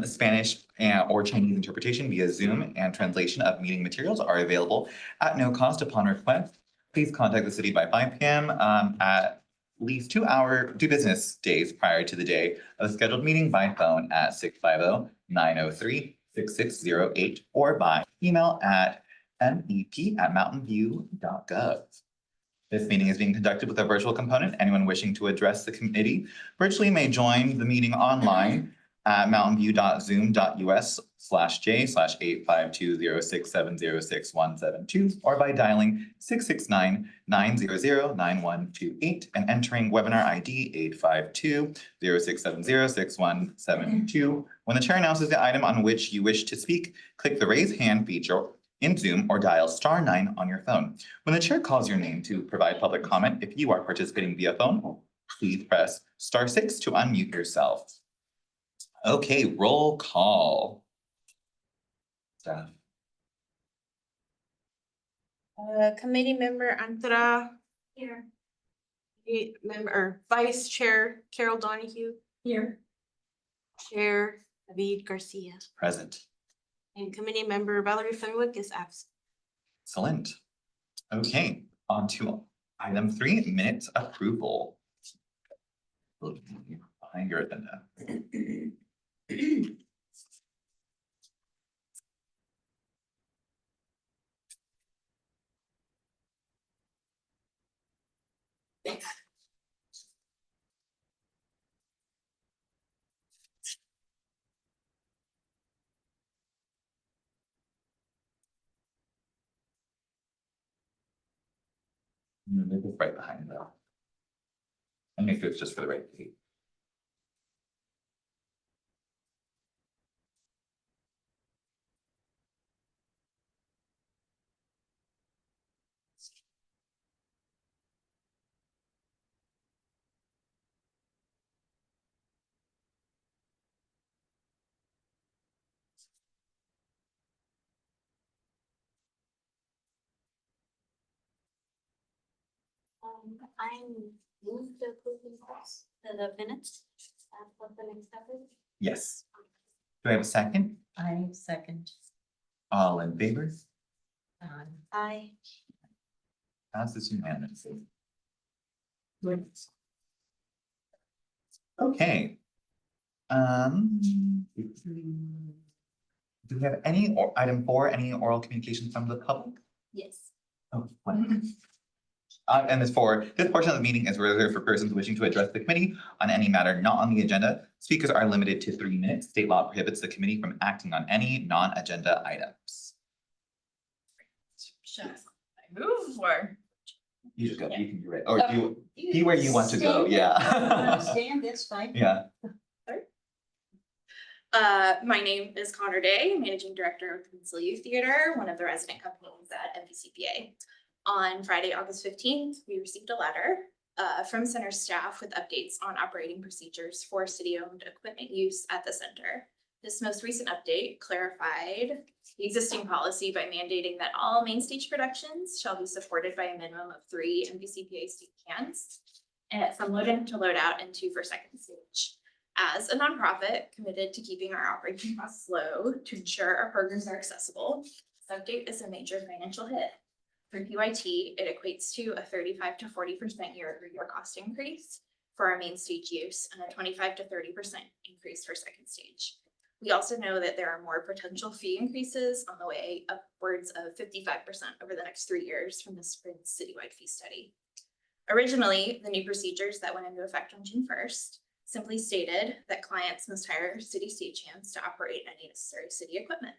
Spanish or Chinese interpretation via Zoom and translation of meeting materials are available at no cost upon request. Please contact the city by 5 p.m. At least 2 business days prior to the day of the scheduled meeting by phone at 650-903-6608 or by email at mep@mountainview.gov. This meeting is being conducted with a virtual component. Anyone wishing to address the committee virtually may join the meeting online at mountainview.zoom.us/j/85206706172 or by dialing 669-900-9128 and entering webinar ID 852-06706172. When the chair announces the item on which you wish to speak, click the raise hand feature in Zoom or dial *9 on your phone. When the chair calls your name to provide public comment, if you are participating via phone, please press *6 to unmute yourself. Okay, roll call. Staff. Committee member Antra. Here. Vice Chair Carol Donahue. Here. Chair David Garcia. Present. And committee member Valerie Fenwick is absent. Excellent. Okay, on to item 3, minutes approval. Behind your agenda. Move this right behind though. And make sure it's just for the right date. I move to approve the minutes. What the next step is? Yes. Do I have a second? I second. All in favor? Aye. Passes unanimously. Okay. Do we have any item 4, any oral communication from the public? Yes. Oh, what? And this portion of the meeting is reserved for persons wishing to address the committee on any matter not on the agenda. Speakers are limited to 3 minutes. State law prohibits the committee from acting on any non-agenda items. I move or? You just go, Yeah. you can do it, or be where you want to go, yeah. Stand, that's fine. Yeah. My name is Connor Day, Managing Director of the Peninsula Youth Theater, one of the resident companies at MPCPA. On Friday, August 15th, we received a letter from center staff with updates on operating procedures for city-owned equipment use at the center. This most recent update clarified the existing policy by mandating that all main stage productions shall be supported by a minimum of 3 MPCPA stage cans from load in to load out and 2 for second stage. As a nonprofit committed to keeping our operating costs low to ensure our programs are accessible, this update is a major financial hit. For PYT, it equates to a 35 to 40% year-over-year cost increase for our main stage use and a 25 to 30% increase for second stage. We also know that there are more potential fee increases on the way, upwards of 55% over the next 3 years from the spring citywide fee study. Originally, the new procedures that went into effect on June 1st simply stated that clients must hire city stagehands to operate any necessary city equipment.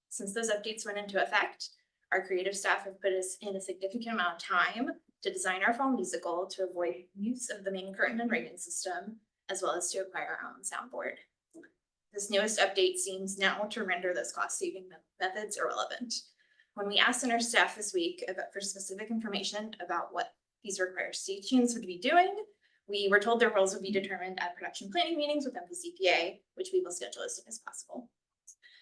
Since those updates went into effect, our creative staff have put us in a significant amount of time to design our fall musical to avoid use of the main curtain and rigging system, as well as to acquire our own soundboard. This newest update seems now to render those cost-saving methods irrelevant. When we asked center staff this week for specific information about what these required stagehands would be doing, we were told their roles would be determined at production planning meetings with MPCPA, which we will schedule as soon as possible.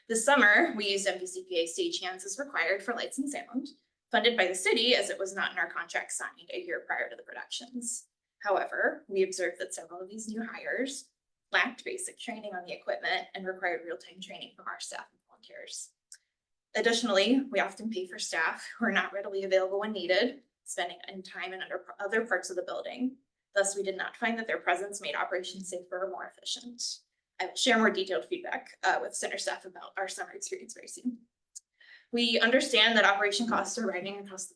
This summer, we used MPCPA stagehands as required for lights and sound, funded by the city as it was not in our contract signed a year prior to the productions. However, we observed that several of these new hires lacked basic training on the equipment, and required real-time training from our staff and volunteers. Additionally, we often pay for staff who are not readily available when needed, spending time in other parts of the building. Thus, we did not find that their presence made operations safer or more efficient. I will share more detailed feedback with center staff about our summer experience very soon. We understand that operation costs are rising across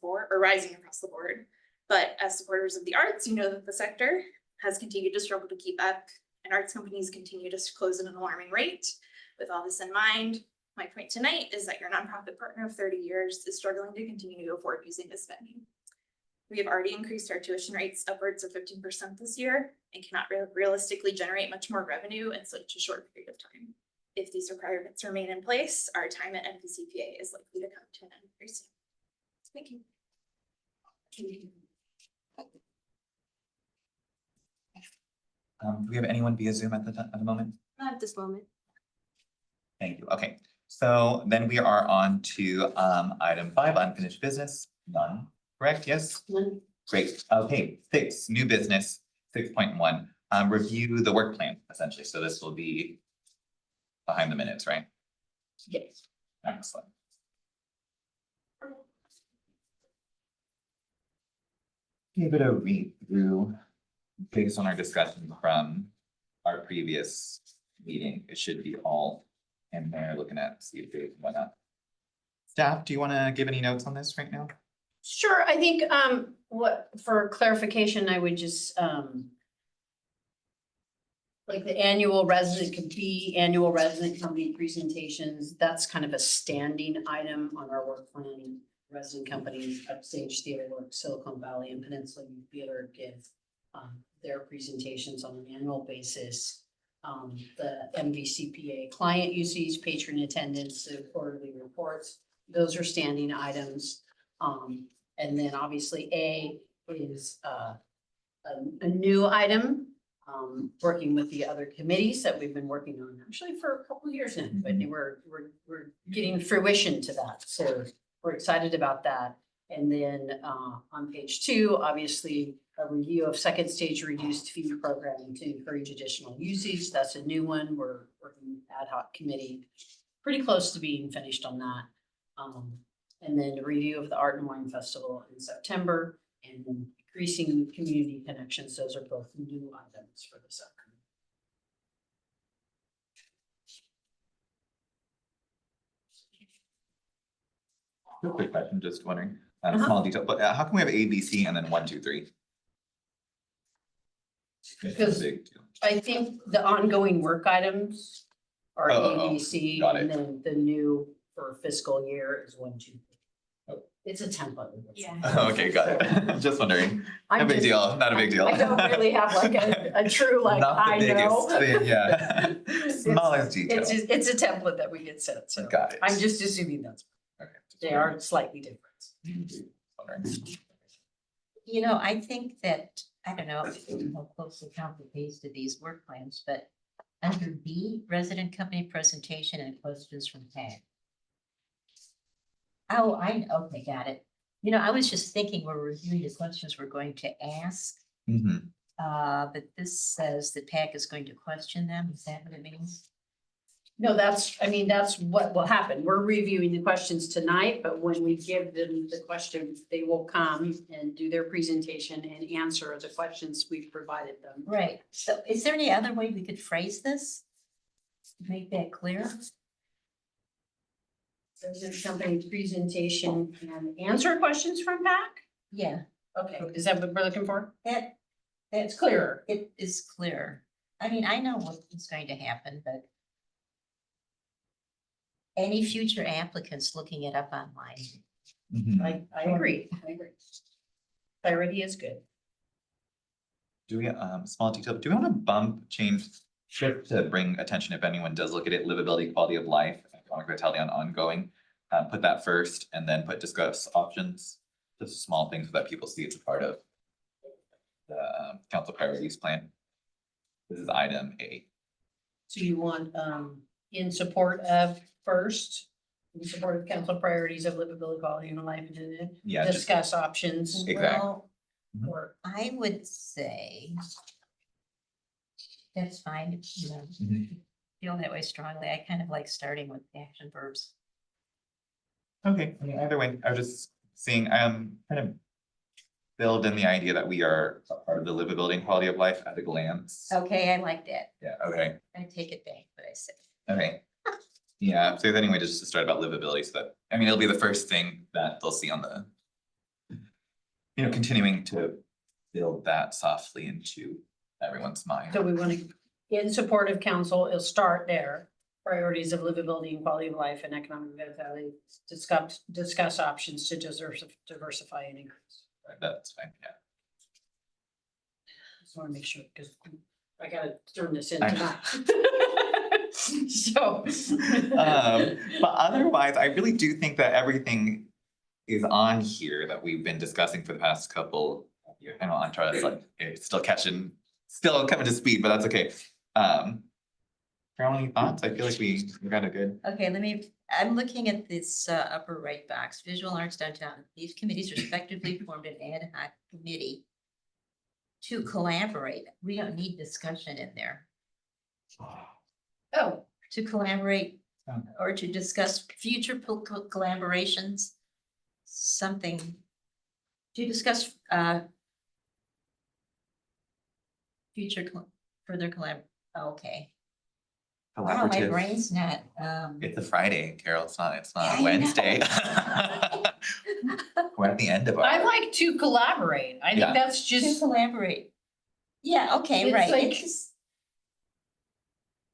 the board, but as supporters of the arts, you know that the sector has continued to struggle to keep up, and arts companies continue to close at an alarming rate. With all this in mind, my point tonight is that your nonprofit partner of 30 years is struggling to continue to afford using this venue. We have already increased our tuition rates upwards of 15% this year and cannot realistically generate much more revenue in such a short period of time. If these requirements remain in place, our time at NPCPA is likely to come to an end very soon. Thank you. Do we have anyone via Zoom at the moment? Not at this moment. Thank you. Okay, so then we are on to item 5, unfinished business. None, correct? Yes? None. Great. Okay, 6, new business, 6.1, review the work plan, essentially. So this will be behind the minutes, right? Yes. Excellent. Give it a read through based on our discussion from our previous meeting. It should be all in there, looking at, see if there's whatnot. Staff, do you want to give any notes on this right now? Sure, I think, for clarification, I would just, like the annual resident company presentations, that's kind of a standing item on our work plan. Resident companies, Upstage Theater Works, Silicon Valley and Peninsula Youth Theater give their presentations on an annual basis. The MVCPA client usage, patron attendance, the quarterly reports, those are standing items. And then obviously A is a new item, working with the other committees that we've been working on actually for a couple of years now, but we're getting fruition to that. So we're excited about that. And then on page 2, obviously a review of second stage reduced fee programming to encourage additional usage. That's a new one. We're working ad hoc committee, pretty close to being finished on that. And then a review of the Art and Wine Festival in September and then increasing community connections. Those are both new items for this upcoming. Quick question, just wondering, small detail, but how can we have A, B, C, and then 1, 2, 3? It's a Because- big deal. I think the ongoing work items are Oh, ABC, got and it. then the new for fiscal year is 1, 2, 3. Oh. It's a template. Yeah. Okay, got it. Just wondering. No I'm big just- deal, not a big deal. I don't really have like a true, like, Not the I know. biggest thing, yeah. Smallest detail. It's a template that we get sent, so Got it. I'm just assuming that's, Okay, just they are slightly different. wondering. You know, I think that, I don't know how closely count the pace to these work plans, but under B, resident company presentation and questions from TAG. Oh, okay, got it. You know, I was just thinking we're reviewing the questions we're going to ask, Mhm. but this says that PAC is going to question them. Is that what it means? No, that's what will happen. We're reviewing the questions tonight, but when we give them the questions, they will come and do their presentation and answer the questions we've provided them. Right. So is there any other way we could phrase this? To make that clear? Resident company presentation and answer questions from PAC? Yeah, Okay, is that what we're looking for? that, It's clearer. it is clear. I mean, I know what is going to happen, but any future applicants looking it up online. Mhm. I agree. Clarity is good. Do we, small detail, do we want to change, shift to bring attention if anyone does look at it, livability, quality of life, economic vitality on ongoing, put that first and then put discuss options, just small things that people see as a part of the council priorities plan. This is item A. So you want, in support of first, in support of council priorities of livability, quality and life, and Yeah, just discuss options. Exactly. Well, Mhm. I would say that's fine, you know, Mhm. feel that way strongly. I kind of like starting with action verbs. Okay, I mean, either way, I was just seeing, kind of build in the idea that we are a part of the livability and quality of life at a glance. Okay, I like that. Yeah, okay, I take it back, what I said. okay. Yeah, so anyway, just to start about livability, so that, I mean, it'll be the first thing that they'll see on the, continuing to build that softly into everyone's mind. So we want to, in support of council, it'll start there. Priorities of livability and quality of life and economic vitality, discuss options to diversify and increase. That's fine, yeah. Just want to make sure, because I gotta turn this in I tonight. So. But otherwise, I really do think that everything is on here that we've been discussing for the past couple of years. I know I'm trying to like, it's still coming to speed, but that's okay. Carol, any thoughts? I feel like we got a good. Okay, I'm looking at this upper right box, visual arts downtown. These committees respectively formed an ad hoc committee to collaborate. We don't need discussion in there. Oh, To collaborate Oh. or to discuss future collaborations, something. To discuss future further okay. Oh, my Collaborative. brain's not, It's a Friday, Carol. It's not I a know. Wednesday. We're at the end of I our. like to collaborate. I Yeah. think that's to just, collaborate. Yeah, okay, It's right. like- It's just-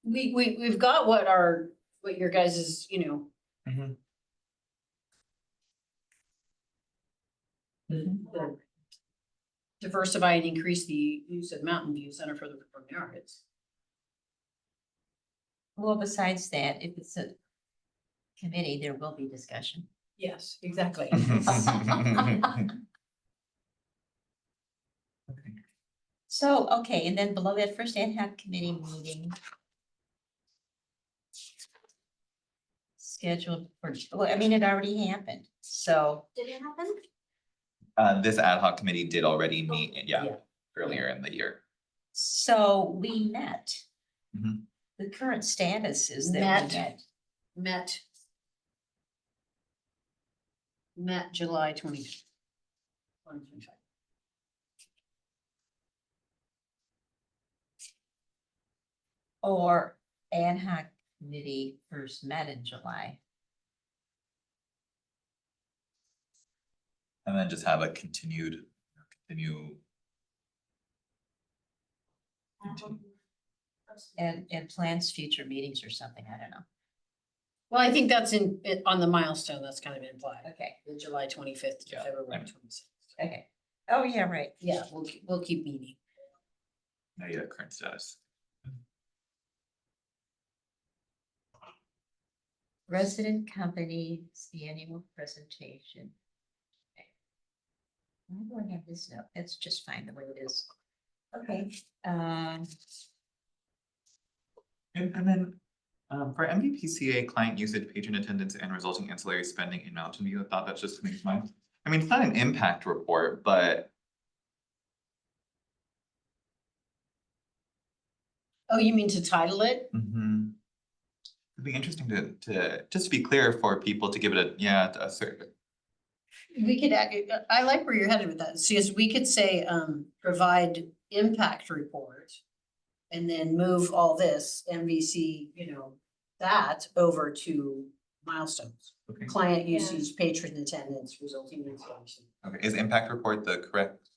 we've got what your guys' is, Mhm. the diversify and increase the use of Mountain View Center for the Performing Arts. Well, besides that, if it's a committee, there will be discussion. Yes, exactly. So, okay, and then below that first ad hoc committee meeting. Scheduled for, well, I mean, it already happened, so, Did it happen? This ad hoc committee did already meet, Yeah. earlier in the year. so we met. Mhm. The current status is that Met. we met. Met July 2025. Or ad hoc committee first met in July. And then just have a continue. And plans future meetings or something, I don't know. Well, I think that's on the milestone, that's kind of implied, Okay, the July 25th to Yeah, February I'm- 26th. okay. Oh, yeah, right. Yeah, we'll keep meeting. No, yeah, current status. Resident company's annual presentation. Okay. Why do I have this note? That's just fine the way it is. Okay, And then, for MVPCA client usage, patron attendance, and resulting ancillary spending in Mountain View, I thought that's just coming to mind. I mean, it's not an impact report, but Oh, you mean to title it? it'd be interesting to, just to be clear for people to give it a certain. We could, I like where you're headed with that, see, as we could say, provide impact report. And then move all this MVC, that over to milestones, Okay, client Yeah. usage, patron attendance, resulting in installation. okay, is impact report the correct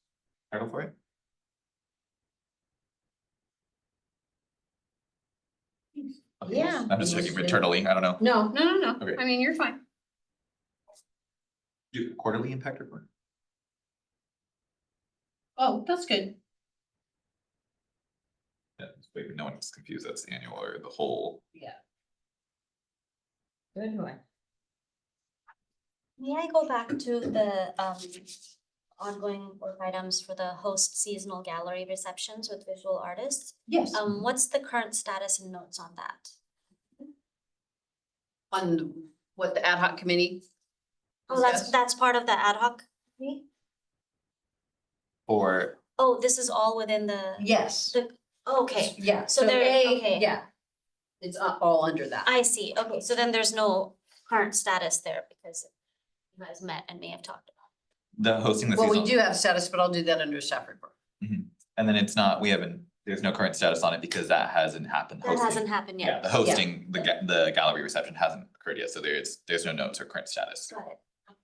title for it? Okay, Yeah. I'm just checking internally, I don't know. No, Okay. I mean, you're fine. Do quarterly impact report? Oh, that's good. Yeah, maybe no one's confused, that's the annual or the whole. Yeah. good one. May I go back to the ongoing work items for the host seasonal gallery receptions with visual artists? Yes. What's the current status and notes on that? On what the ad hoc committee? Oh, discussed? that's part of the ad hoc committee? For, Oh, this is all within the. Yes. The, Okay, Yeah, So so there- A, okay. yeah. It's all under that. I see. Okay, so then there's no current status there because you guys met and may have talked about. The hosting the Well, we seasonal, do have status, but I'll do that under staff report. and then it's not, there's no current status on it because that hasn't happened. That Hosting- hasn't happened Yeah, yet. the hosting, the gallery reception hasn't occurred yet, so there's no notes or current status. Got it. Will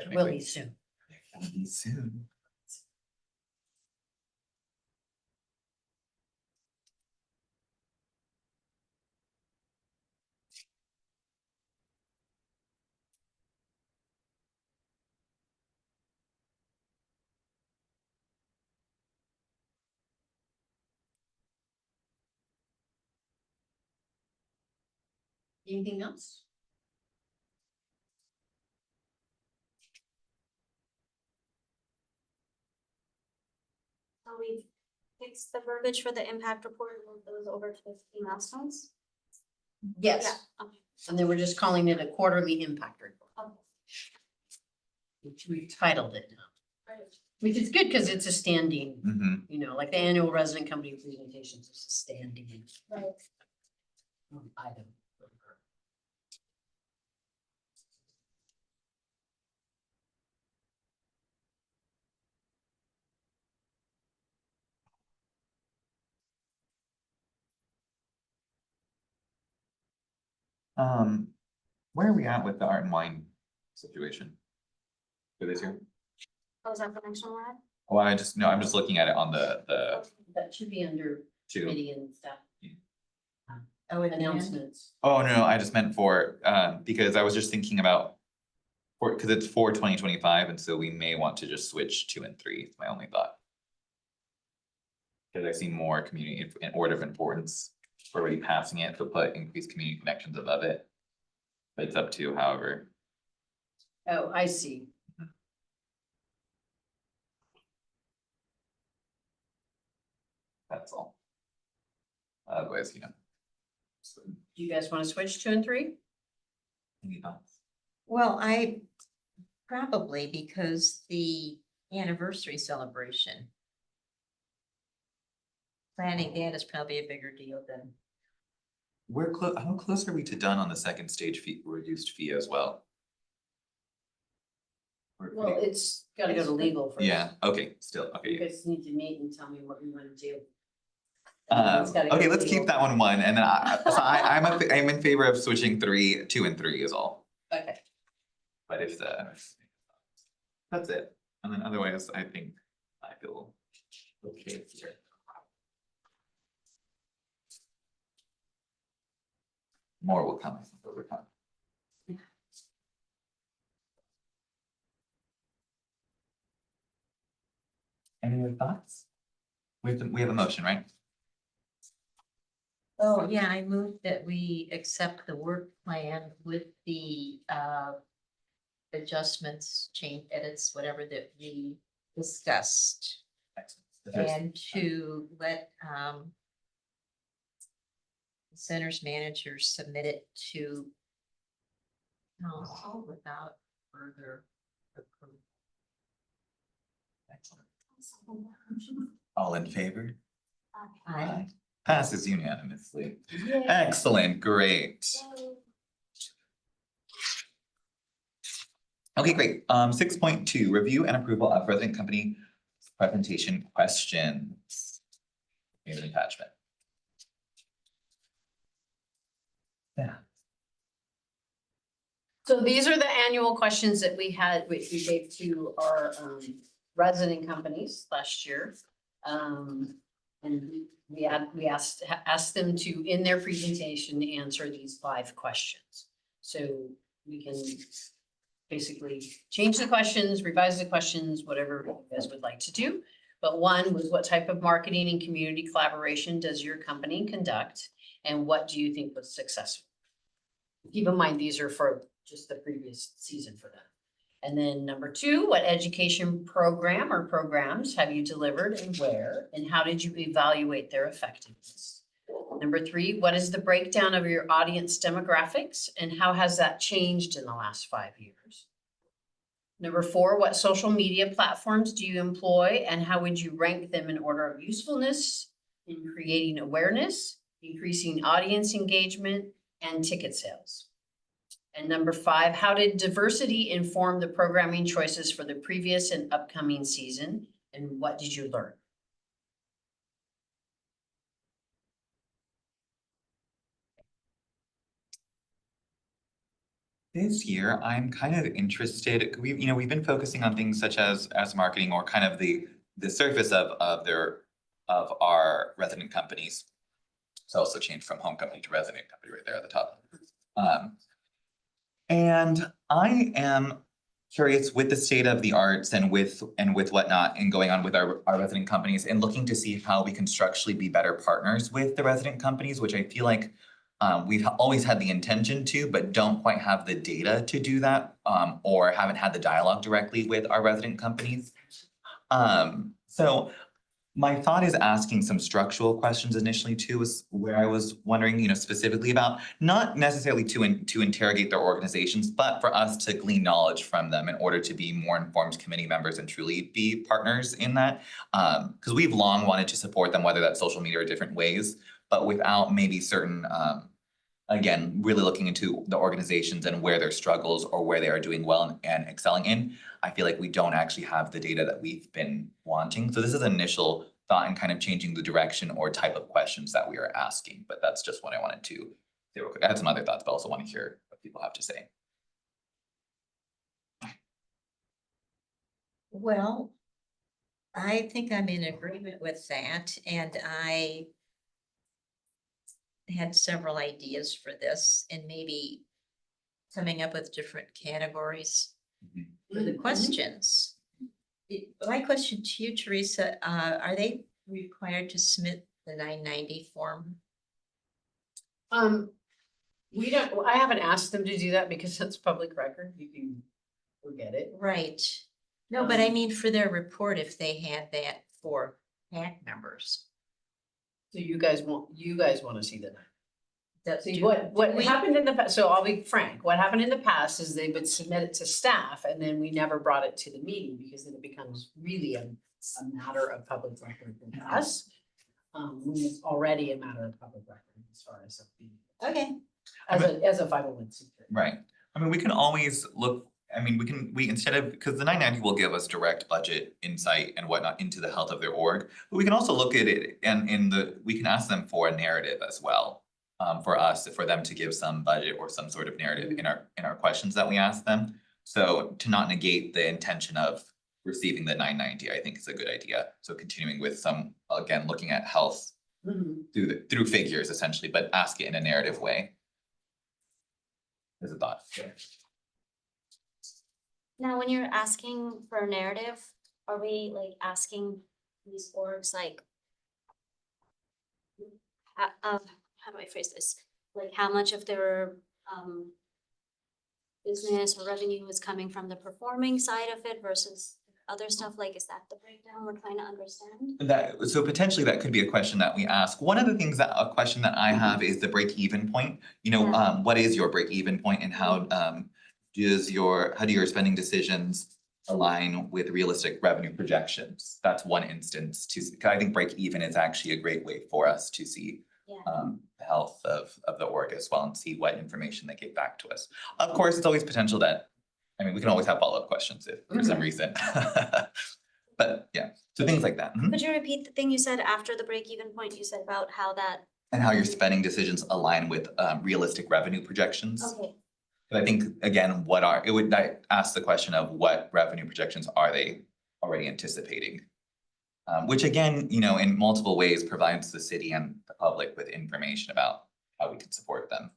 technically. be soon. Will be soon. Anything else? So we fixed the verbiage for the impact report and moved those over to the key milestones? Yes, Yeah, okay. and then we're just calling it a quarterly impact report, Okay. which we've titled it now. Right. Which is good because it's a standing, Mhm. you know, like the annual resident company presentations is a standing Right. item. Where are we at with the art and wine situation? For this year? Oh, is that the next one we're at? Oh, I'm just looking at it on the That should be under two. committee and staff Oh, at the end? announcements. Oh, no, I just meant for, because I was just thinking about. Cause it's for 2025, and so we may want to just switch 2 and 3, is my only thought. Cause I see more community in order of importance, we're already passing it, so put increased community connections above it. But it's up to however, Oh, I see. that's all. Otherwise, so, Do you guys want to switch 2 and 3? any thoughts? Well, I probably because the anniversary celebration. Planning that is probably a bigger deal than, We're close, how close are we to done on the second stage fee, reduced fee as well? We're Well, pretty- it's gotta go to legal first. Yeah, okay, still, You okay. guys need to meet and tell me what you want to do. And then it's gotta go Okay, to let's legal. keep that one, and then I'm in favor of switching 2 and 3 is all, Okay, but if that's it, and then otherwise, I think I feel okay here. More will come, I think, over time. Any other thoughts? We have a motion, right? oh, yeah, I moved that we accept the work plan with the adjustments, change edits, whatever that we discussed. Excellent. And to let the center's manager submit it to council without further approval. Excellent. All in favor? Aye. Passes unanimously. Excellent, great. Okay, great. 6.2, review and approval of resident company presentation questions. Here's an attachment. Yeah. so these are the annual questions that we gave to our resident companies last year. And we asked them to, in their presentation, answer these 5 questions. So we can basically change the questions, revise the questions, whatever you guys would like to do. But one was, what type of marketing and community collaboration does your company conduct? And what do you think was successful? Keep in mind, these are for just the previous season for them. And then number 2, what education program or programs have you delivered and where? And how did you evaluate their effectiveness? Number 3, what is the breakdown of your audience demographics and how has that changed in the last 5 years? Number 4, what social media platforms do you employ and how would you rank them in order of usefulness in creating awareness, increasing audience engagement, and ticket sales? And number 5, how did diversity inform the programming choices for the previous and upcoming season? And what did you learn? This year, I'm kind of interested, we've been focusing on things such as marketing or kind of the surface of our resident companies. It's also changed from home company to resident company right there at the top. And I am curious with the state of the arts and with whatnot and going on with our resident companies and looking to see how we can structurally be better partners with the resident companies, which I feel like we've always had the intention to, but don't quite have the data to do that, or haven't had the dialogue directly with our resident companies. So my thought is asking some structural questions initially too, is where I was wondering, specifically about, not necessarily to interrogate their organizations, but for us to glean knowledge from them in order to be more informed committee members and truly be partners in that. Because we've long wanted to support them, whether that's social media or different ways, but without maybe certain, again, really looking into the organizations and where their struggles or where they are doing well and excelling in. I feel like we don't actually have the data that we've been wanting. So this is an initial thought and kind of changing the direction or type of questions that we are asking, but that's just what I wanted to say real quick. I had some other thoughts, but also want to hear what people have to say. Well, I think I'm in agreement with that, and I had several ideas for this and maybe coming up with different categories for the questions. My question to you, Teresa, are they required to submit the 990 form? We don't, I haven't asked them to do that because that's public record. You can forget it. Right. No, but I mean for their report, if they had that for PAC members. So you guys want to see that. See, Do what we- happened in the past, so I'll be frank, what happened in the past is they would submit it to staff and then we never brought it to the meeting because then it becomes really a matter of public record for us. When it's already a matter of public record as far as Okay. as a 501c3. Right. I mean, we can always look, we instead of, because the 990 will give us direct budget insight and whatnot into the health of their org, but we can also look at it and we can ask them for a narrative as well. For them to give some budget or some sort of narrative in our questions that we ask them. So to not negate the intention of receiving the 990, I think is a good idea. So continuing with some, again, looking at health through figures essentially, but ask it in a narrative way. There's a thought. Now, when you're asking for a narrative, are we like asking these orgs like, how do I phrase this? Like how much of their business or revenue is coming from the performing side of it versus other stuff? Like, is that the breakdown we're trying to understand? So potentially that could be a question that we ask. One of the things a question that I have is the break-even point. What is your break-even point and how do your spending decisions align with realistic revenue projections? That's one instance I think break-even is actually a great way for us to see the health of the org as well and see what information they give back to us. Of course, it's always potential that, we can always have follow-up questions if for some reason. But yeah, so things like that. Could you repeat the thing you said after the break-even point? You said about how that. And how your spending decisions align with realistic revenue projections. Okay. But I think, again, I ask the question of what revenue projections are they already anticipating? Which again, in multiple ways provides the city and the public with information about how we can support them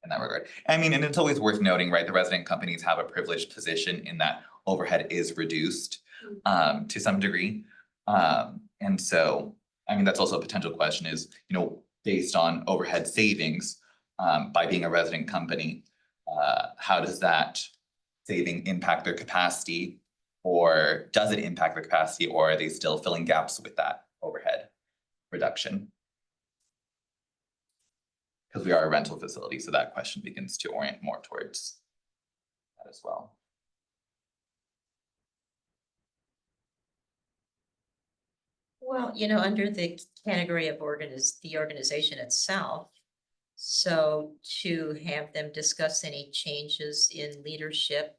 in that regard. And it's always worth noting, right, the resident companies have a privileged position in that overhead is reduced to some degree. And so, that's also a potential question is, based on overhead savings by being a resident company, how does that saving impact their capacity? Or does it impact their capacity, or are they still filling gaps with that overhead reduction? Because we are a rental facility, so that question begins to orient more towards that as well. Well, under the category of the organization itself. So to have them discuss any changes in leadership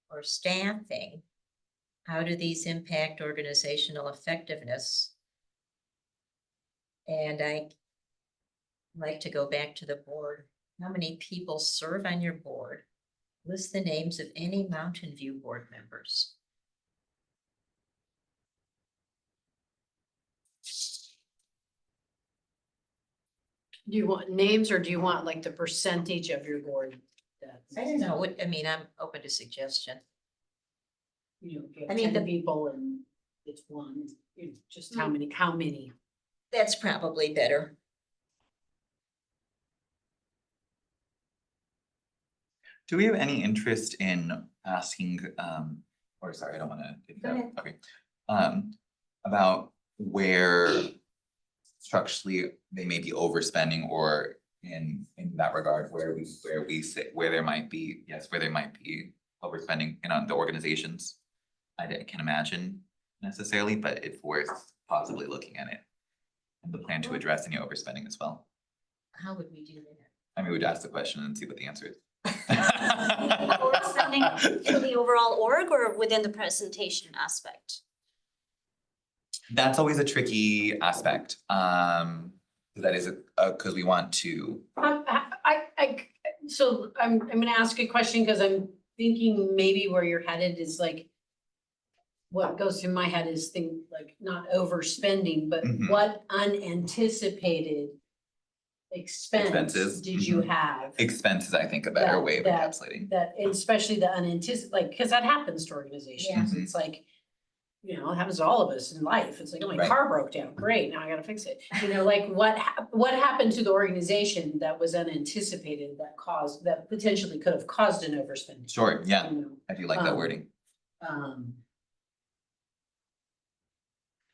or staffing, how do these impact organizational effectiveness? And I like to go back to the board. How many people serve on your board? List the names of any Mountain View board members. Do you want names or do you want like the percentage of your board? I don't know, I'm open to suggestion. You know, if you I have mean, 10 people and it's one, just how many? That's probably better. Do we have any interest in asking, or sorry, I don't wanna. Go ahead. Okay. About where structurally they may be overspending or in that regard, where we sit, where there might be overspending in the organizations. Can't imagine necessarily, but it's worth possibly looking at it. And the plan to address any overspending as well. How would we do that? I mean, we'd ask the question and see what the answer is. Overspending in the overall org or within the presentation aspect? That's always a tricky aspect. That is because we want to. So I'm gonna ask a question because I'm thinking maybe where you're headed is like. What goes through my head is like not overspending, but Mhm. what unanticipated expense Expenses, did you have? Expenses, I think, a better way of encapsulating. That, especially the unanticipated, like, because that happens to organizations. Yeah. It's like, it happens to all of us in life. It's like, oh, my Right. car broke down. Great, now I gotta fix it. Like what happened to the organization that was unanticipated that potentially could have caused an overspending? Sure, yeah, you know? I do like that Um, wording.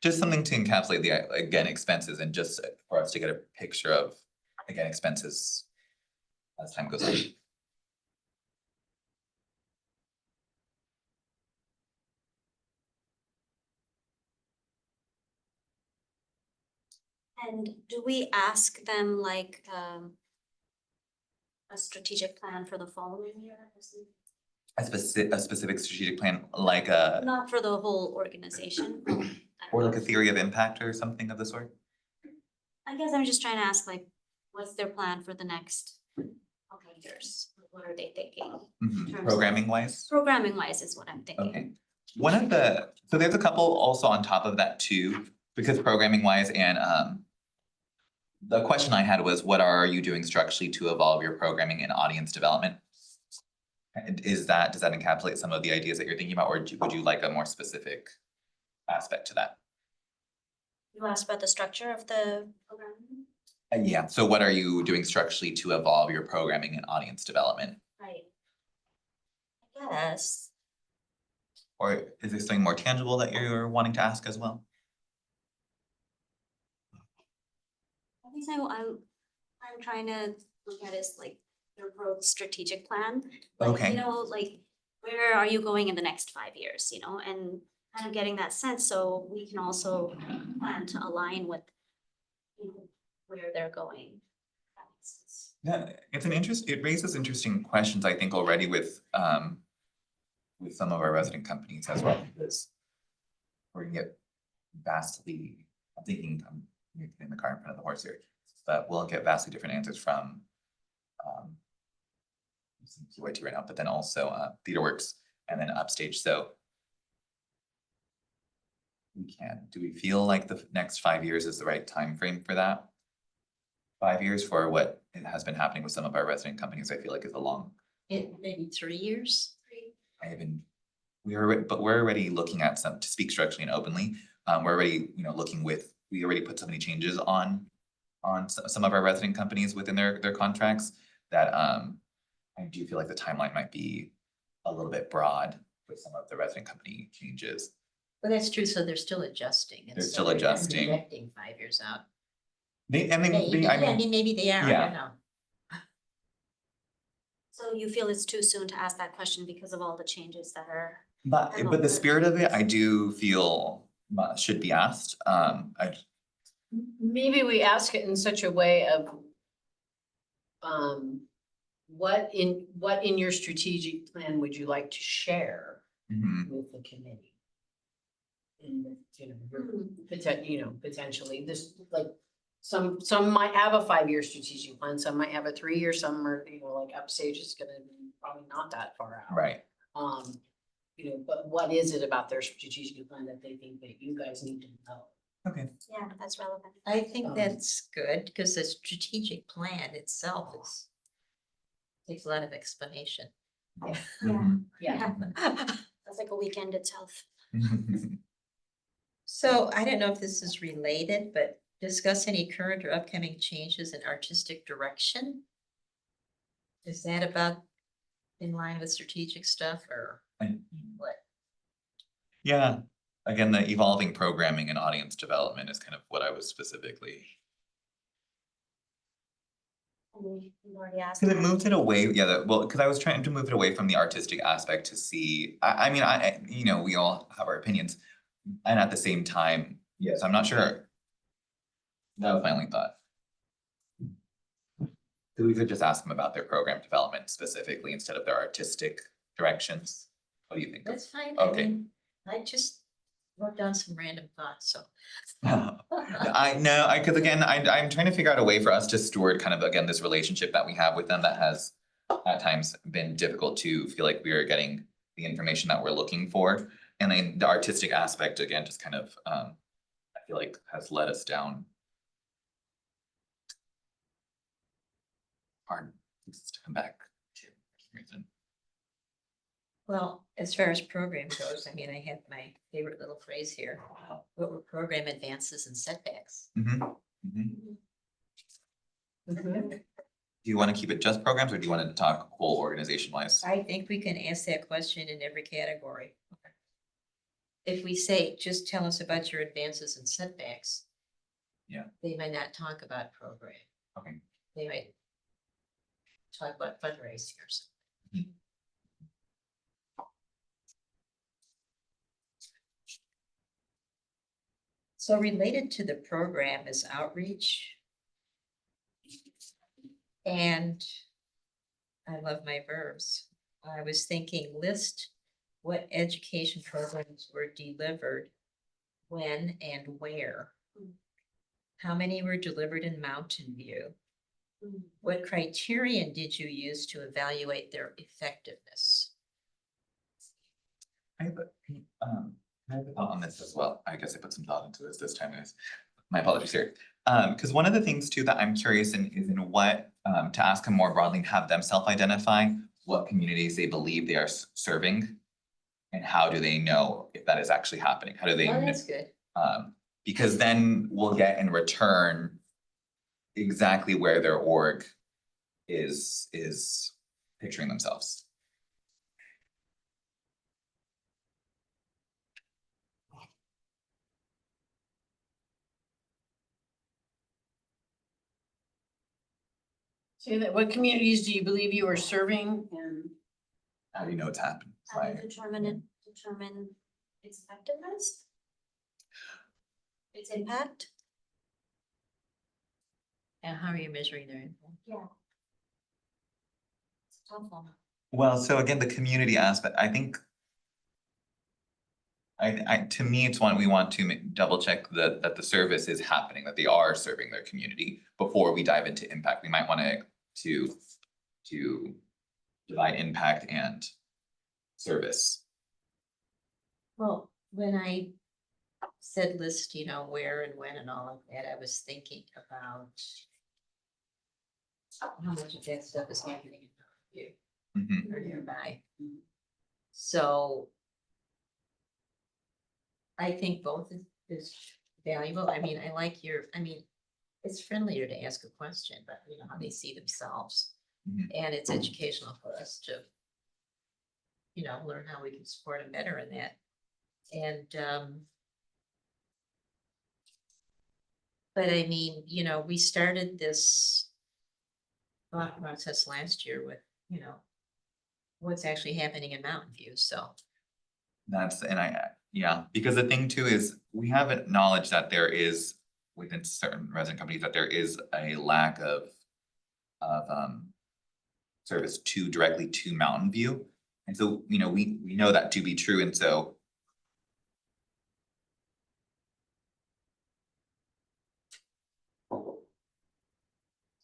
Just Just something to encapsulate again, expenses and just for us to get a picture of, again, expenses as time goes on. And do we ask them like a strategic plan for the following year? A specific strategic plan, like Not for the whole organization. or like a theory of impact or something of the sort. I guess I'm just trying to ask like, what's their plan for the next couple of years? What are they thinking? terms of- Programming wise. Programming wise is what I'm thinking. Okay, so there's a couple also on top of that too, because programming wise and the question I had was, what are you doing structurally to evolve your programming and audience development? And does that encapsulate some of the ideas that you're thinking about, or would you like a more specific aspect to that? You asked about the structure of the program? Yeah, so what are you doing structurally to evolve your programming and audience development? Right. I guess. Or is there something more tangible that you're wanting to ask as well? I think I'm trying to look at is like your growth strategic plan. Like, Okay. like where are you going in the next 5 years, and kind of getting that sense so we can also plan to align with where they're going. That makes sense. Yeah, it raises interesting questions, I think, already with some of our resident companies as well, because we're gonna get vastly, I'm thinking, I'm in the car in front of the horse here, but we'll get vastly different answers from QIT right now, but then also TheaterWorks and then Upstage, so do we feel like the next 5 years is the right time frame for that? 5 years for what it has been happening with some of our resident companies, I feel like is a long. Maybe 3 years? We're already looking at to speak structurally and openly. We're already, we already put so many changes on some of our resident companies within their contracts that I do feel like the timeline might be a little bit broad with some of the resident company changes. Well, that's true, so they're still adjusting. They're still adjusting. Projecting 5 years out. Maybe they are, I I yeah. don't know. So you feel it's too soon to ask that question because of all the changes that are. But the spirit of it, I do feel should be asked. Maybe we ask it in such a way of what in your strategic plan would you like to share Mhm. with the committee? And, potentially this, like, some might have a 5-year strategic plan, some might have a 3-year, some are, like Upstage is gonna be probably not that far out. Right. But what is it about their strategic plan that they think that you guys need to know? Okay. Yeah, that's relevant. I think Um, that's good, because the strategic plan itself takes a lot of explanation. Mhm. Yeah. That's like a weekend itself. So I don't know if this is related, but discuss any current or upcoming changes in artistic direction. Is that about in line with strategic stuff or I- what? Yeah, again, the evolving programming and audience development is kind of what I was specifically. And we already asked. Cause it that. moved it away, yeah, cause I was trying to move it away from the artistic aspect to see, I mean, we all have our opinions. And at the same time, yes, I'm not sure. That was my only thought. So we could just ask them about their program development specifically instead of their artistic directions. What do you think? That's fine. Okay. I mean, I just wrote down some random thoughts, so. Cause again, I'm trying to figure out a way for us to steward kind of, again, this relationship that we have with them that has at times been difficult to feel like we are getting the information that we're looking for. And then the artistic aspect, again, just kind of, I feel like has led us down. Hard places to come back to. for some reason. Well, as far as program goes, I mean, I have my favorite little phrase here. What were program advances and setbacks? Mhm, mhm. Mhm. Do you wanna keep it just programs or do you wanna talk whole organization wise? I think we can ask that question in every category. If we say, just tell us about your advances and setbacks. Yeah. They might not talk about program. Okay. They might talk about fundraising or something. So related to the program is outreach. And I love my verbs. I was thinking list what education programs were delivered, when and where. How many were delivered in Mountain View? Mm. What criterion did you use to evaluate their effectiveness? I have a thought on this as well. I guess I put some thought into this time, guys. My apologies here. Cause one of the things too that I'm curious in is in what, to ask them more broadly, and have them self-identify what communities they believe they are serving. And how do they know if that is actually happening? How do they? Oh, that's good. Because then we'll get in return exactly where their org is picturing themselves. Say that, what communities do you believe you are serving and? How do you know it's happening? How do you determine its effectiveness? Its impact? And how are you measuring their impact? Yeah. It's a tough one. Well, so again, the community aspect, I think. To me, it's one, we want to double check that the service is happening, that they are serving their community before we dive into impact. We might wanna to divide impact and service. Well, when I said list, where and when and all of that, I was thinking about how much of that stuff is happening in Mountain Mhm. View or nearby. So I think both is valuable. I mean, it's friendlier to ask a question, but how they see themselves. Mhm. And it's educational for us to, learn how we can support them better in that. And, but I mean, we started this thought process last year with, what's actually happening in Mountain View, so. And Yeah, because the thing too is, we have acknowledged that there is, within certain resident companies, that there is a lack of service directly to Mountain View. And so, we know that to be true, and so.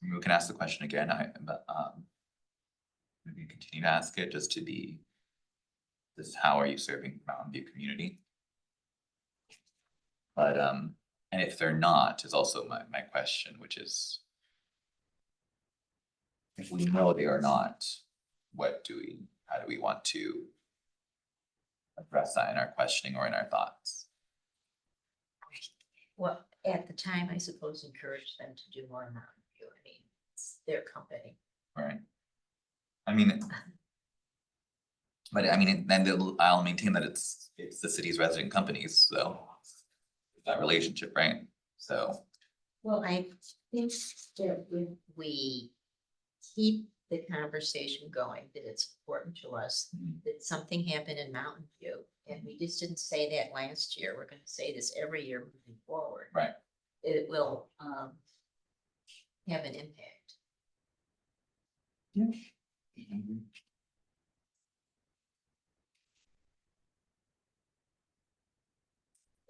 We can ask the question again, maybe continue to ask it just to be. This, how are you serving Mountain View community? But, and if they're not, is also my question, which is. If we know they are not, how do we want to? Address that in our questioning or in our thoughts? Well, at the time, I suppose encourage them to do more Mountain View. I mean, it's their company. Right. I mean. But I mean, I'll maintain that it's the city's resident companies, so. That relationship, right? So, Well, I think that if we keep the conversation going, that it's important to us that something happened in Mountain View. And we just didn't say that last year. We're gonna say this every year moving forward. right, It will have an impact.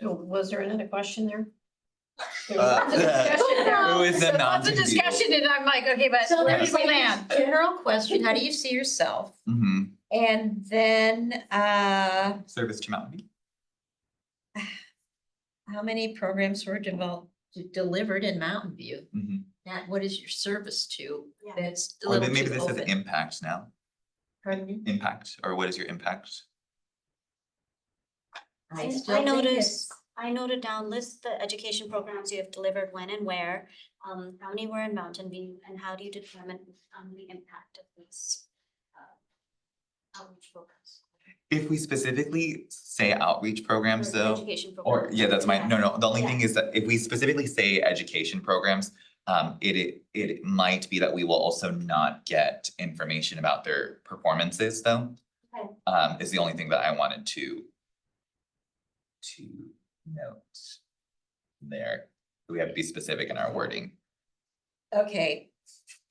So was there another question there? There Uh, was lots of discussion there. Who is the There's lots of Mountain View? discussion and I'm like, okay, but So where there's do we like land? a general question, how do you see yourself? And then Service to Mountain View. how many programs were delivered in Mountain View? Mhm. Not what is your service to? Yeah. That's a Or little maybe too this says open. impact now, Pardon me? impact, or what is your impact? I I still think noticed, it's, I noted down, list the education programs you have delivered when and where, how many were in Mountain View, and how do you determine the impact of this outreach programs? If we specifically say outreach programs Or though, Education or, programs. yeah, that's my, no, the only Yeah. thing is that if we specifically say education programs. It might be that we will also not get information about their performances though. Okay. Is the only thing that I wanted to note there. We have to be specific in our wording. okay.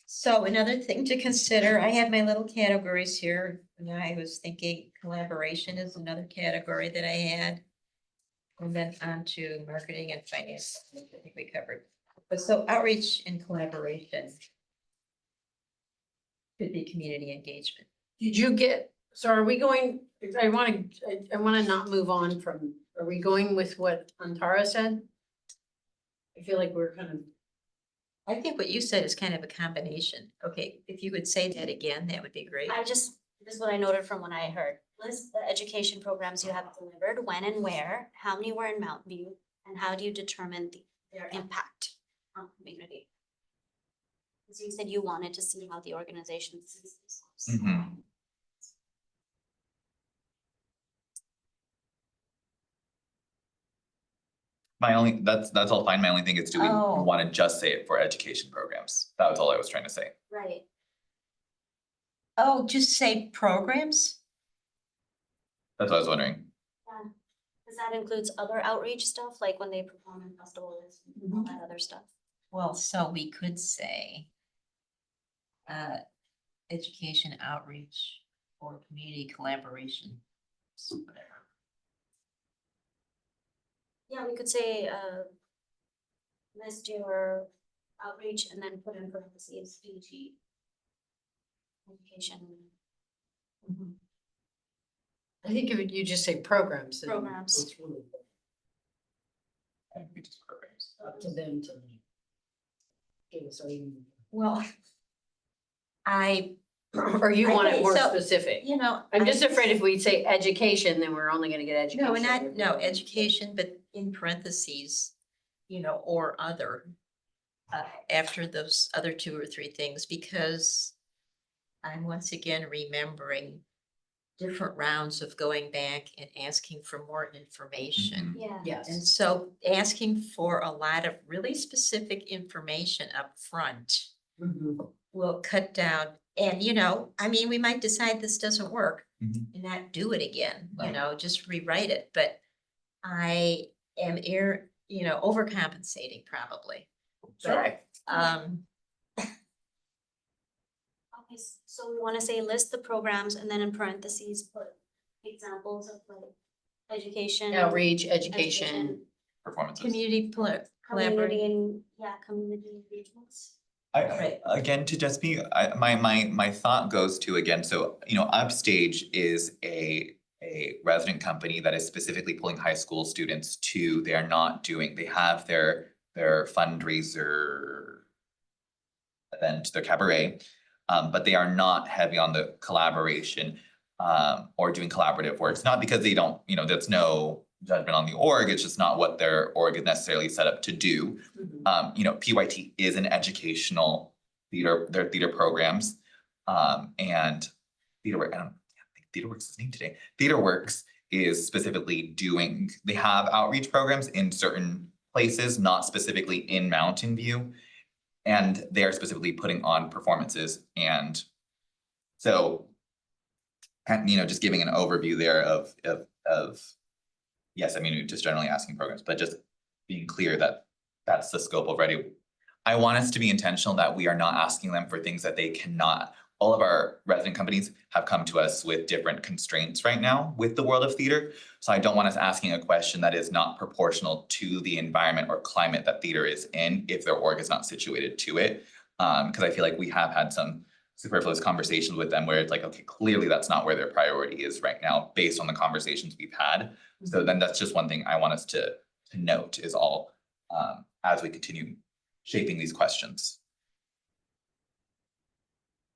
So another thing to consider, I have my little categories here, and I was thinking collaboration is another category that I had. And then on to marketing and finance, I think we covered. But so outreach and collaboration could be community engagement. Did you get, so are we going, I wanna not move on from, are we going with what Antara said? I feel like we're kind of, I think what you said is kind of a combination. Okay, if you would say that again, that would be great. This is what I noted from what I heard. List the education programs you have delivered, when and where, how many were in Mountain View, and how do you determine their impact on the community? Because you said you wanted to see how the organization sees themselves. Mhm. That's all fine. My only thing is, do we Oh. wanna just say it for education programs? That was all I was trying to say. Right. Oh, just say programs? That's what I was wondering. Yeah. Because that includes other outreach stuff, like when they perform in festivals and all that other stuff. Well, so we could say education outreach or community collaboration. So whatever. Yeah, we could say, list your outreach and then put in parentheses, PG. Education I think if you just say programs. then Programs. it's really And we just programs. Up to them to. Give us a. Well, I, Or you want Okay, it more so, specific? you know. I'm I- just afraid if we say education, then we're only gonna get education. No, and no, education, but in parentheses, or other. After those other two or three things, because I'm once again remembering different rounds of going back and asking for more information. Yeah. And Yes, so asking for a lot of really specific information up front Mhm. will cut down. And, I mean, we might decide this doesn't work Mhm. and not do it again, Right. just rewrite it. But I am overcompensating probably. Sorry. Okay, so we wanna say list the programs and then in parentheses put examples of like education. Outreach, education. Performances. Community Community collaboration. and, yeah, community engagements. Right. Again, to just be, my thought goes to, again, so, Upstage is a resident company that is specifically pulling high school students to, they have their fundraiser event, their cabaret, but they are not heavy on the collaboration, or doing collaborative work. It's not because they don't, that's no judgment on the org, it's just not what their org is necessarily set up to do. PYT is an educational theater, their theater programs, and TheaterWorks, I don't think TheaterWorks is named today. TheaterWorks is specifically they have outreach programs in certain places, not specifically in Mountain View. And they are specifically putting on performances, and so, just giving an overview there of, yes, I mean, just generally asking programs, but just being clear that that's the scope already. I want us to be intentional that we are not asking them for things that they cannot. All of our resident companies have come to us with different constraints right now with the world of theater. So I don't want us asking a question that is not proportional to the environment or climate that theater is in if their org is not situated to it. Because I feel like we have had some superfluous conversations with them where it's like, okay, clearly that's not where their priority is right now based on the conversations we've had. So then that's just one thing I want us to note is all, as we continue shaping these questions.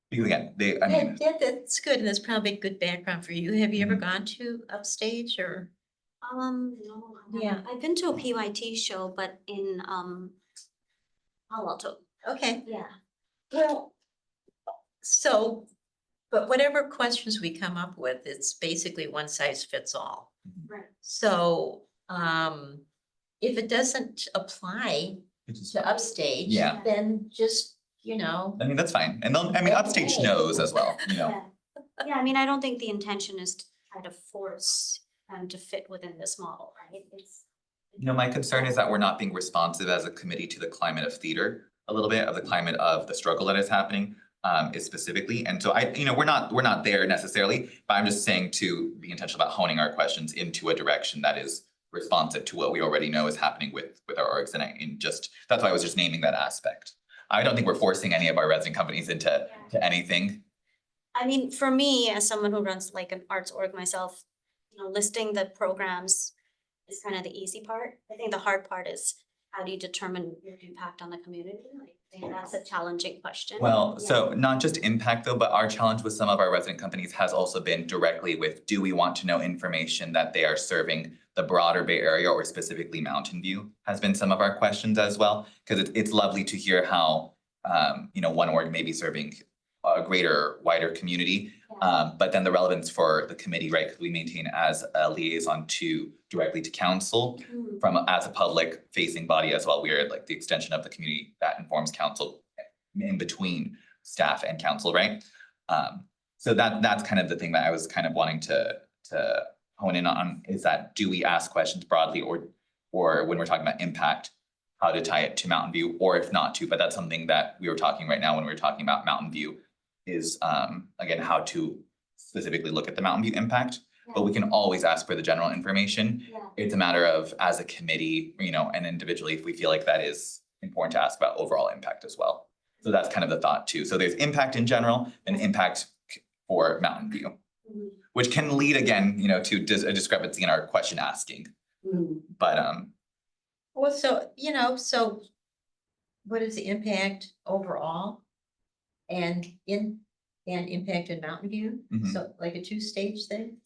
Because again, Yeah, that's good, and that's probably a good background for you. Have you ever gone to Upstage or? No, I Yeah. haven't. I've been to a PYT show, but in, Palo Alto, Okay, yeah. well, so, but whatever questions we come up with, it's basically one size fits all. Right. So, if it doesn't apply to Upstage, Yeah. then just, I mean, that's fine. And Upstage Okay. knows as well, Yeah, yeah, I mean, I don't think the intention is to try to force them to fit within this model, right? It's. My concern is that we're not being responsive as a committee to the climate of theater, a little bit of the climate of the struggle that is happening, is specifically. And so we're not there necessarily, but I'm just saying to be intentional about honing our questions into a direction that is responsive to what we already know is happening with our orgs. And that's why I was just naming that aspect. I don't think we're forcing any of our resident companies into anything. I mean, for me, as someone who runs like an arts org myself, listing the programs is kind of the easy part. I think the hard part is how do you determine your impact on the community? Like, I think that's a challenging question. Well, Yeah. so not just impact though, but our challenge with some of our resident companies has also been directly with, do we want to know information that they are serving the broader Bay Area or specifically Mountain View has been some of our questions as well. Because it's lovely to hear how, one org may be serving a wider community. Yeah. But then the relevance for the committee, right? Because we maintain as a liaison directly to council as a public facing body as well. We are like the extension of the community that informs council in between staff and council, right? So that's kind of the thing that I was kind of wanting to hone in on, is that do we ask questions broadly or when we're talking about impact, how to tie it to Mountain View, or if not to, but that's something that we were talking right now when we were talking about Mountain View is again, how to specifically look at the Mountain View impact, but we can always ask for the general information. Yeah. It's a matter of, as a committee, and individually, if we feel like that is important to ask about overall impact as well. So that's kind of the thought too. So there's impact in general and impact for Mountain View, which can lead again, to a discrepancy in our question asking. But well, so what is the impact overall? And impact in Mountain View, Mhm. so like a two-stage thing?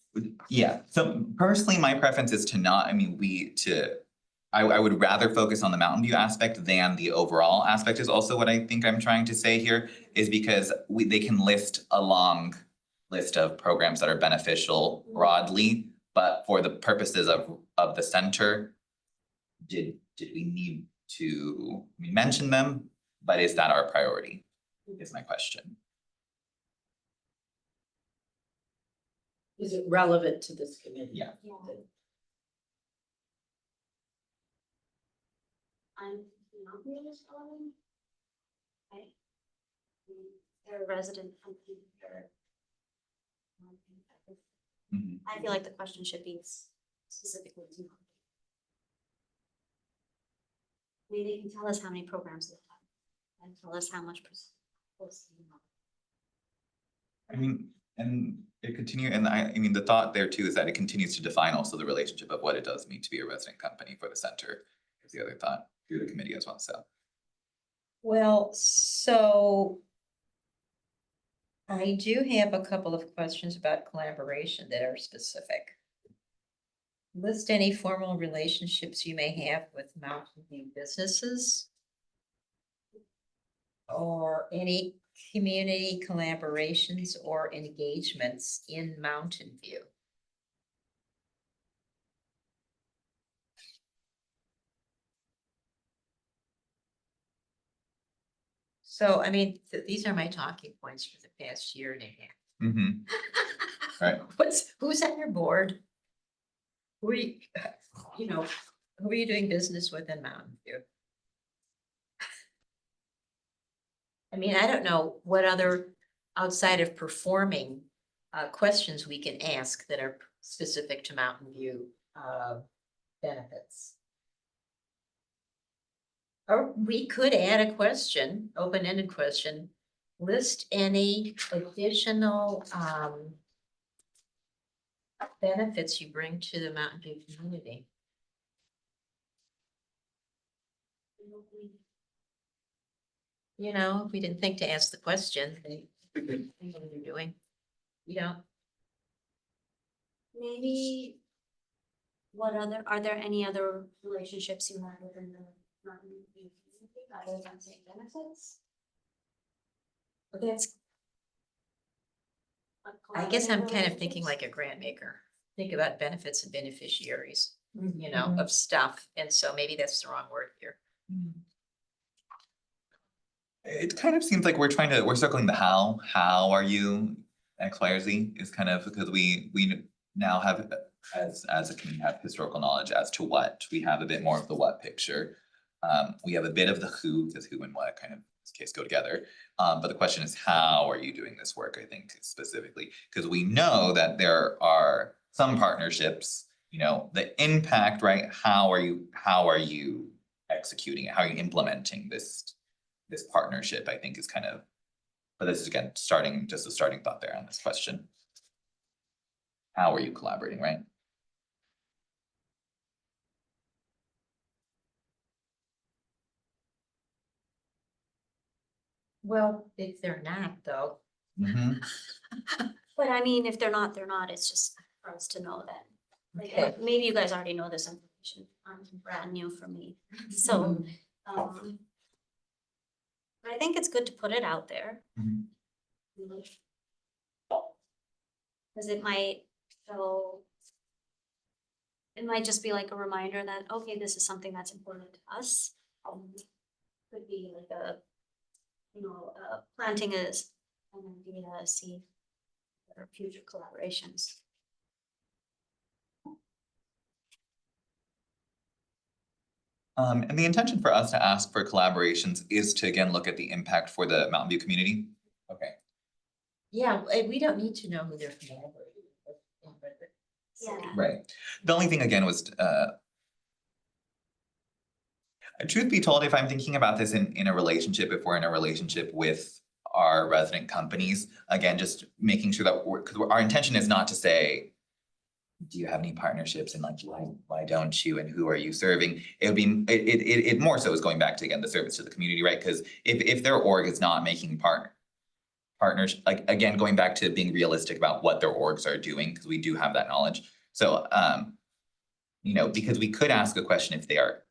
yeah, so personally, my preference is to not, I would rather focus on the Mountain View aspect than the overall aspect is also what I think I'm trying to say here, is because they can list a long list of programs that are beneficial broadly, but for the purposes of the center, did we need to mention them? But is that our priority, is my question. Is it relevant to this committee? Yeah. Yeah. I'm not really following. Right? They're a resident company, they're. Mhm. I feel like the question should be specifically to. Maybe they can tell us how many programs they have and tell us how much. I mean, and it continue, and I mean, the thought there too is that it continues to define also the relationship of what it does mean to be a resident company for the center. Is the other thought through the committee as well, so. Well, so I do have a couple of questions about collaboration that are specific. List any formal relationships you may have with Mountain View businesses. Or any community collaborations or engagements in Mountain View. So, I mean, these are my talking points for the past year and a half. Mhm. Right. Who's on your board? Who are you, you know, who are you doing business with in Mountain View? I mean, I don't know what other outside of performing questions we can ask that are specific to Mountain View benefits. Or we could add a question, open-ended question, list any additional benefits you bring to the Mountain View community. You know, if we didn't think to ask the question, they think what they're doing. You know, Maybe. What other, are there any other relationships you have within the Mountain View community other than say benefits? but that's, I guess I'm kind of thinking like a grant maker. Think about benefits and beneficiaries, you know, of stuff. And so maybe that's the wrong word here. It kind of seems like we're circling the how are you X, Y, or Z is kind of because we now have as a community have historical knowledge as to what, we have a bit more of the what picture. We have a bit of the who, because who and what kind of in this case go together. But the question is, how are you doing this work, I think specifically, because we know that there are some partnerships, you know, the impact, right? How are you executing it? How are you implementing this partnership, I think is kind of, but this is again, just a starting thought there on this question. How are you collaborating, right? Well, if they're not though. Mhm. But I mean, if they're not, it's just for us to know that. Like, Okay. maybe you guys already know this information, brand new for me, so, but I think it's good to put it out there. Mhm. Cause it might show. It might just be like a reminder that, okay, this is something that's important to us. Could be like a, you know, planting is an idea, a seed for future collaborations. And the intention for us to ask for collaborations is to again look at the impact for the Mountain View community. Okay. Yeah, we don't need to know who they're collaborating with. Yeah. Right. The only thing again was, truth be told, if I'm thinking about this in a relationship, if we're in a relationship with our resident companies, again, just making sure that because our intention is not to say, do you have any partnerships and like, why don't you, and who are you serving? It would be, it more so is going back to, again, the service to the community, right? Because if their org is not making partners, like, again, going back to being realistic about what their orgs are doing, because we do have that knowledge. So, you know, because we could ask a question if they are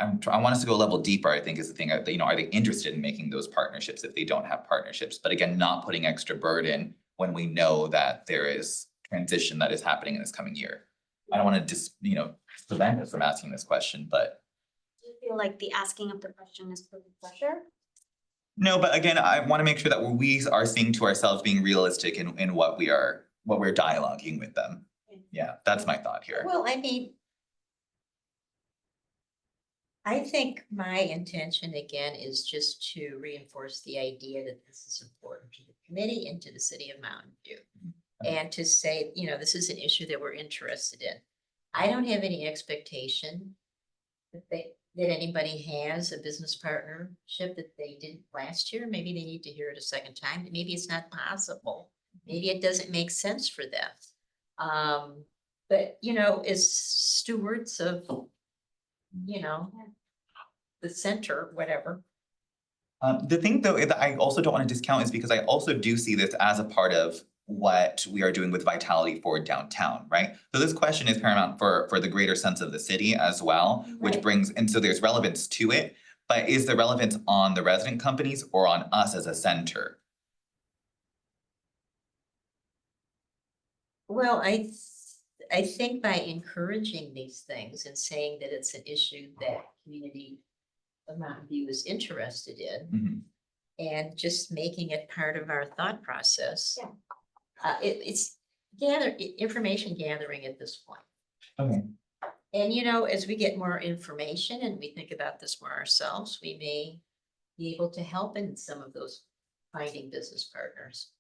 I want us to go a level deeper, I think is the thing, you know, are they interested in making those partnerships if they don't have partnerships? But again, not putting extra burden when we know that there is transition that is happening in this coming year. I don't want to just, you know, prevent us from asking this question, but. Do you feel like the asking of the question is putting pressure? No, but again, I want to make sure that we are seeing to ourselves being realistic in what we're dialoguing with them. Yeah, that's my thought here. Well, I mean. I think my intention again is just to reinforce the idea that this is important to the committee and to the city of Mountain View. And to say, you know, this is an issue that we're interested in. I don't have any expectation that anybody has a business partnership that they didn't last year. Maybe they need to hear it a second time. Maybe it's not possible. Maybe it doesn't make sense for them. But you know, as stewards of, you know, the center, whatever. The thing though, that I also don't want to discount is because I also do see this as a part of what we are doing with Vitality for downtown, right? So this question is paramount for the greater sense of the city as well, which Right. brings, and so there's relevance to it. But is the relevance on the resident companies or on us as a center? Well, I think by encouraging these things and saying that it's an issue that community of Mountain View is interested in. Mhm. And just making it part of our thought process. Yeah. It's information gathering at this point. Okay. And you know, as we get more information and we think about this more ourselves, we may be able to help in some of those finding business partners.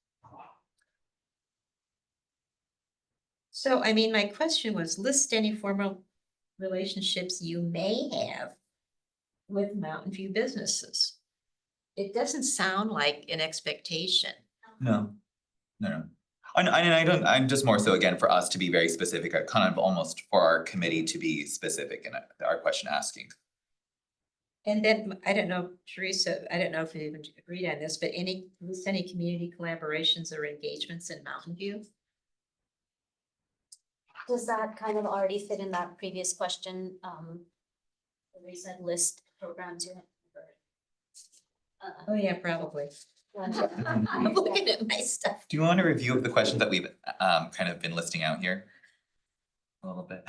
So, I mean, my question was list any formal relationships you may have with Mountain View businesses. It doesn't sound like an expectation. No. And I don't, I'm just more so again for us to be very specific, kind of almost for our committee to be specific in our question asking. And then, I don't know, Teresa, I don't know if you even agreed on this, but list any community collaborations or engagements in Mountain View? Does that kind of already fit in that previous question? The recent list programs you have. Oh, yeah, probably. Uh, I'm looking at my stuff. Do you want a review of the questions that we've kind of been listing out here? A little bit.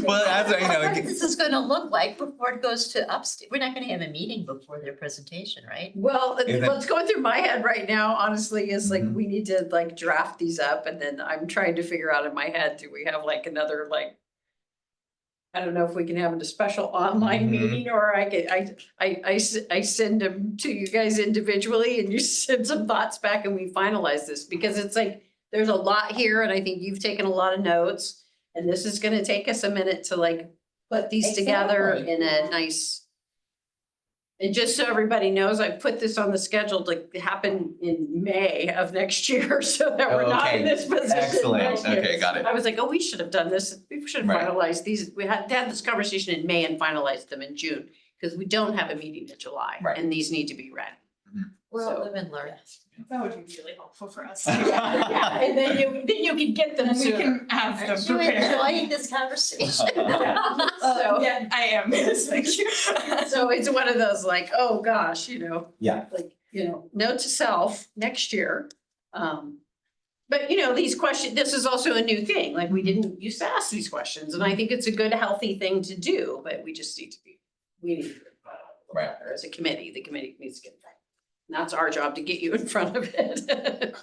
Well, as I know, What this is gonna look like before it goes to upstate. We're not gonna have a meeting before their presentation, right? Well, Is it- what's going through my head right now, honestly, is like, Mhm. we need to like draft these up and then I'm trying to figure out in my head, do we have like another like. I don't know if we can have a special online Mhm. meeting or I send them to you guys individually and you send some thoughts back and we finalize this because it's like, there's a lot here and I think you've taken a lot of notes. And this is gonna take us a minute to like put these together Exactly. in a nice. And just so everybody knows, I put this on the schedule to happen in May of next year, so that we're Oh, not in okay. this position. Excellent. next year. Okay, got it. I was like, oh, we should have done this, we should have Right. finalized these, we had this conversation in May and finalized them in June. Because we don't have a meeting in July, Right. and these need to be read. Well, So- live and learn. That would be really helpful for us. Yeah, and then you can get them And we sooner. can have them Aren't you prepared. enjoying this conversation? So- Yeah, I am, yes, thank you. So it's one of those like, oh gosh, Yeah. like, note to self, next year. But these questions, this is also a new thing, like we didn't used to ask these questions, and I think it's a good, healthy thing to do, but we just need to be, we need to. Right. As a committee, the committee needs to get that. And that's our job to get you in front of it.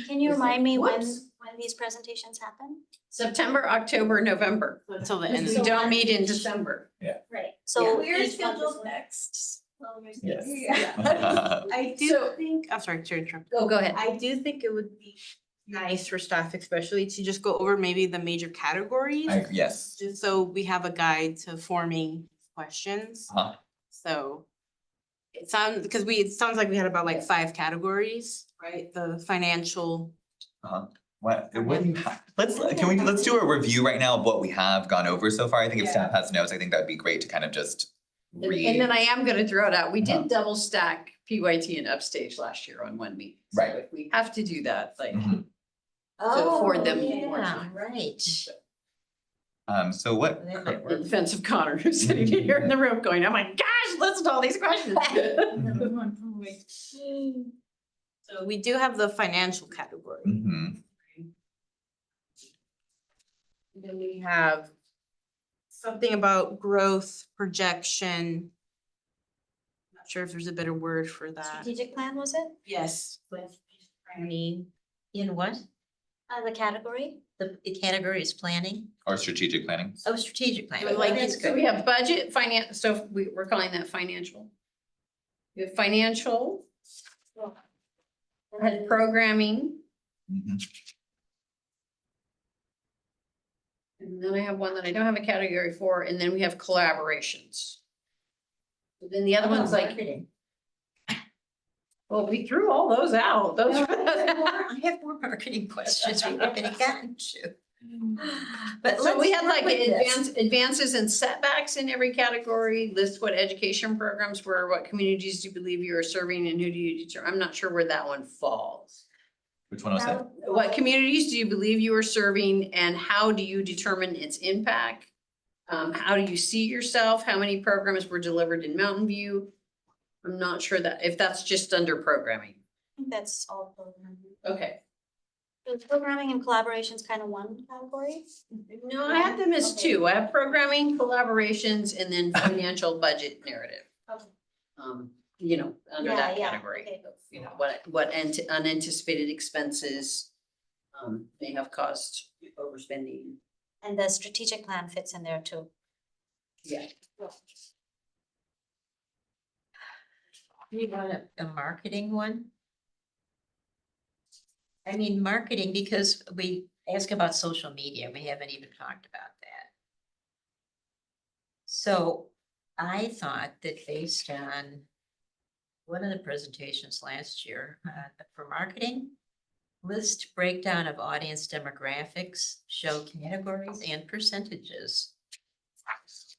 Can you remind me when Whoops. these presentations happen? September, October, November. Until the We end. don't meet in December. Right. So. We're each month is scheduled when- next. Yes. I do So- think, I'm sorry to interrupt. Go ahead. I do think it would be nice for staff especially to just go over maybe the major categories. Yes. Just so we have a guide to forming questions. Uh-huh. So it sounds like we had about like 5 categories, right? The financial. What do you have? Let's do a review right now of what we have gone over so far. I think if Yeah. staff has notes, I think that'd be great to kind of just And read. then I am gonna throw it out. We Uh-huh. did double stack PYT and Upstage last year on one meeting. So Right. if we have to do that, like, Mhm. afford them Oh, more yeah, time. right. So what? That might in work. defense of Connor, who's sitting here in the room going, oh my gosh, listen to all these questions. So we do have the financial category. Mhm. Then we have something about growth projection. Not sure if there's a better word for that. Strategic plan, was it? Yes. With planning. In what? The category? The category is planning, Or strategic planning? oh, strategic planning. So Oh, like, that's so good. we have budget, finance, so we're calling that financial. We have financial, had programming, Mhm. and then I have one that I don't have a category for, and then we have collaborations. But then the other one's like, Marketing. well, we threw all those out, those. I have more marketing questions we haven't gotten to. But So we let's had like start with this. advances and setbacks in every category, list what education programs were, what communities do you believe you are serving, and who do you determine, I'm not sure where that one falls. Which one was that? What communities do you believe you are serving, and how do you determine its impact? How do you see yourself? How many programs were delivered in Mountain View? I'm not sure that, if that's just under programming. I think that's all programming. Okay. Is programming and collaborations kind of one category? No, I have them as Okay. two. I have programming, collaborations, and then financial budget narrative. Okay. You know, under Yeah, that yeah, category okay. of, you know, what unanticipated expenses may have caused overspending. And the strategic plan fits in there too. Yeah. You want a marketing one? I mean, marketing, because we ask about social media, we haven't even talked about that. So I thought that based on one of the presentations last year, for marketing, list breakdown of audience demographics, show categories and percentages.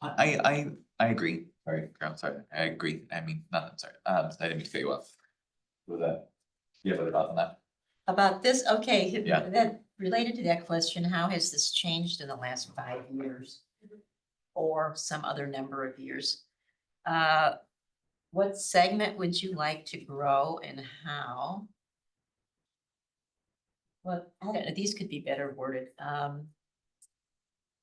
I agree. Sorry, Carol, sorry. I agree. I mean, nothing, sorry. I didn't mean to cut you off. What was that? You have other thoughts on that? About this, okay, Yeah. that related to that question, how has this changed in the last 5 years? Or some other number of years? What segment would you like to grow and how? Well, I don't know, these could be better worded.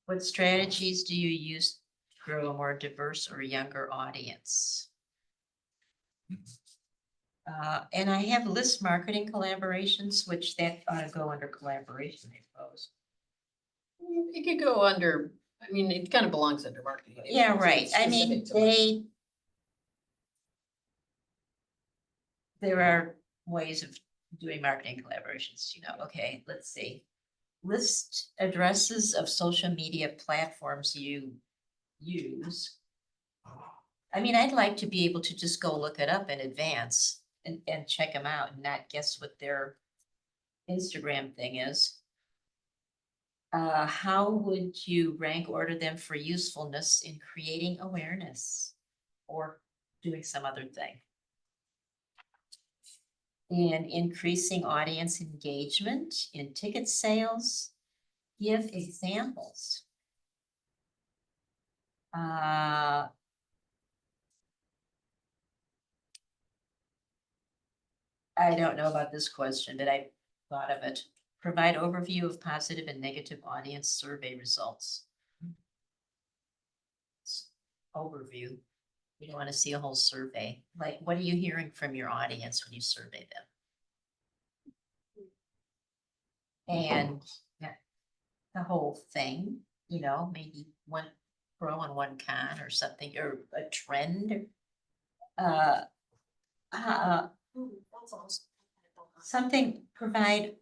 What strategies do you use to grow a more diverse or younger audience? And I have list marketing collaborations, which that ought to go under collaboration, I suppose. It could go under, I mean, it kind of belongs under marketing. Yeah, It's right. I mean, specific to marketing. there are ways of doing marketing collaborations, you know, okay, let's see. List addresses of social media platforms you use. I mean, I'd like to be able to just go look it up in advance and check them out and not guess what their Instagram thing is. How would you rank order them for usefulness in creating awareness or doing some other thing? And increasing audience engagement in ticket sales, give examples. I don't know about this question, but I thought of it. Provide overview of positive and negative audience survey results. Overview. You don't want to see a whole survey. Like, what are you hearing from your audience when you survey them? And the whole thing, you know, maybe one pro and one con or something, or a trend. That's also. Something, provide.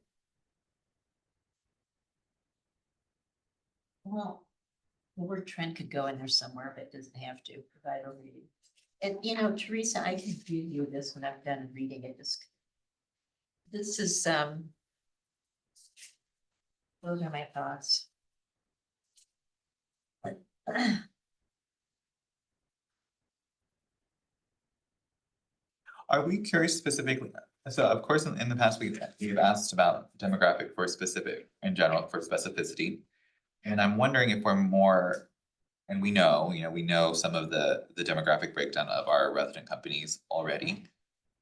Well, the word trend could go in there somewhere, but it doesn't have to, provide overview. And you know, Teresa, I can give you this when I'm done reading it, this is, those are my thoughts. Are we curious specifically? So of course, in the past, we've asked about demographic for specific, in general, for specificity. And I'm wondering if we're more, and we know some of the demographic breakdown of our resident companies already.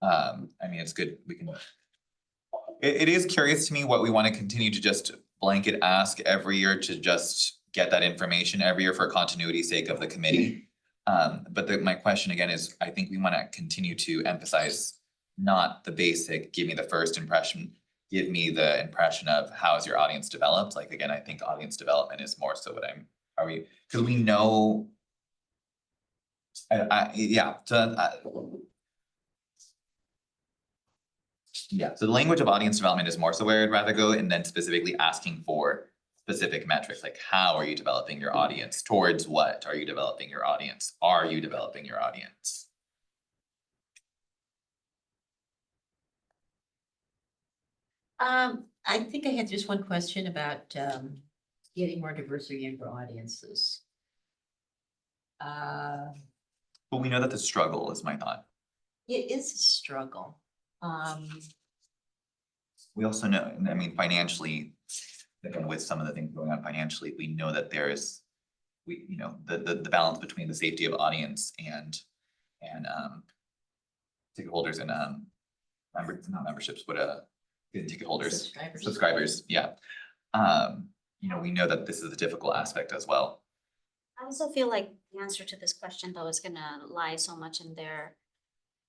I mean, it's good, we can. It is curious to me what we want to continue to just blanket ask every year to just get that information every year for continuity's sake of the committee. But my question again is, I think we want to continue to emphasize not the basic, give me the first impression, give me the impression of how is your audience developed. Like, again, I think audience development is more so what because we know. Yeah, yeah, so the language of audience development is more so where I'd rather go, and then specifically asking for specific metrics, like how are you developing your audience? Towards what are you developing your audience? Are you developing your audience? I think I had just one question about getting more diversity in for audiences. But we know that the struggle is my thought. It is a struggle. We also know, and I mean, financially, again, with some of the things going on financially, we know that there's, the balance between the safety of audience and ticket holders and not memberships, but ticket holders, subscribers, yeah. We know that this is a difficult aspect as well. I also feel like the answer to this question though is gonna lie so much in their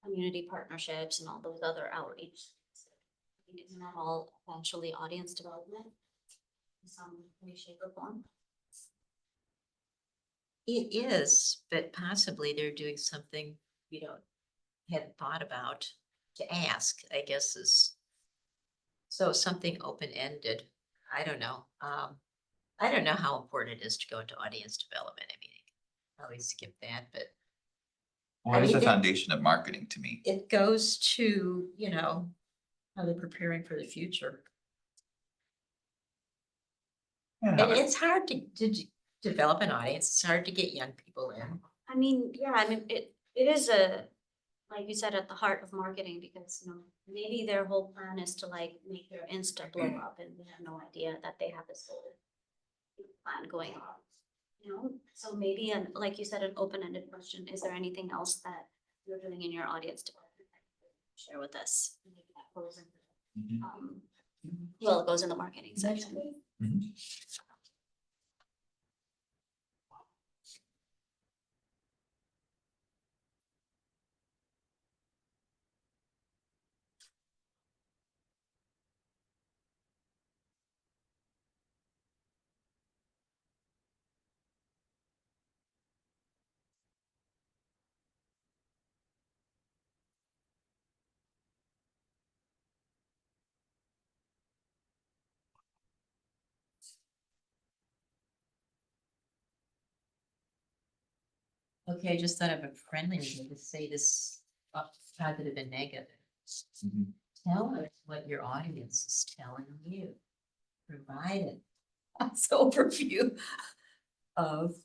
community partnerships and all those other outreach. I think it's not all eventually audience development in some way, shape or form. It is, but possibly they're doing something we hadn't thought about to ask, I guess is. So something open-ended. I don't know. I don't know how important it is to go into audience development. I mean, I can always skip that, but What is mean, the it- foundation of marketing to me? it goes to, how they're preparing for the future. And it's hard to develop an audience. It's hard to get young people in. I mean, it is like you said, at the heart of marketing, because, maybe their whole plan is to like make their Insta blow up and we have no idea that they have this whole plan going on. So maybe, like you said, an open-ended question, is there anything else that you're doing in your audience development that you could share with us? Maybe that goes in, well, it goes in the marketing section. Mhm. Okay, I just thought of a friendly way to say this positive and negative. Mhm. Tell us what your audience is telling you. Provide an overview of,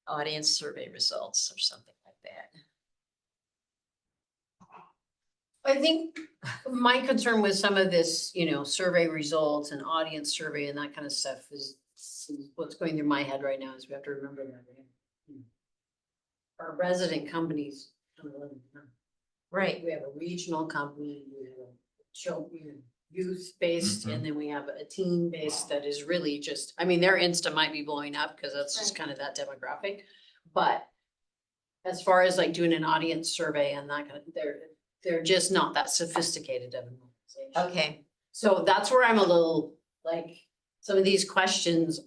audience survey results or something like that. I think my concern with some of this, survey results and audience survey and that kind of stuff is what's going through my head right now is we have to remember that our resident companies. Right. We have a regional company, we have a children, youth-based, and then we have a teen-based that is really just, I mean, their Insta might be blowing up because that's just Right. kind of that demographic. But as far as like doing an audience survey and that kind of, they're just not that sophisticated of an organization. Okay, So that's where I'm a little, like, some of these questions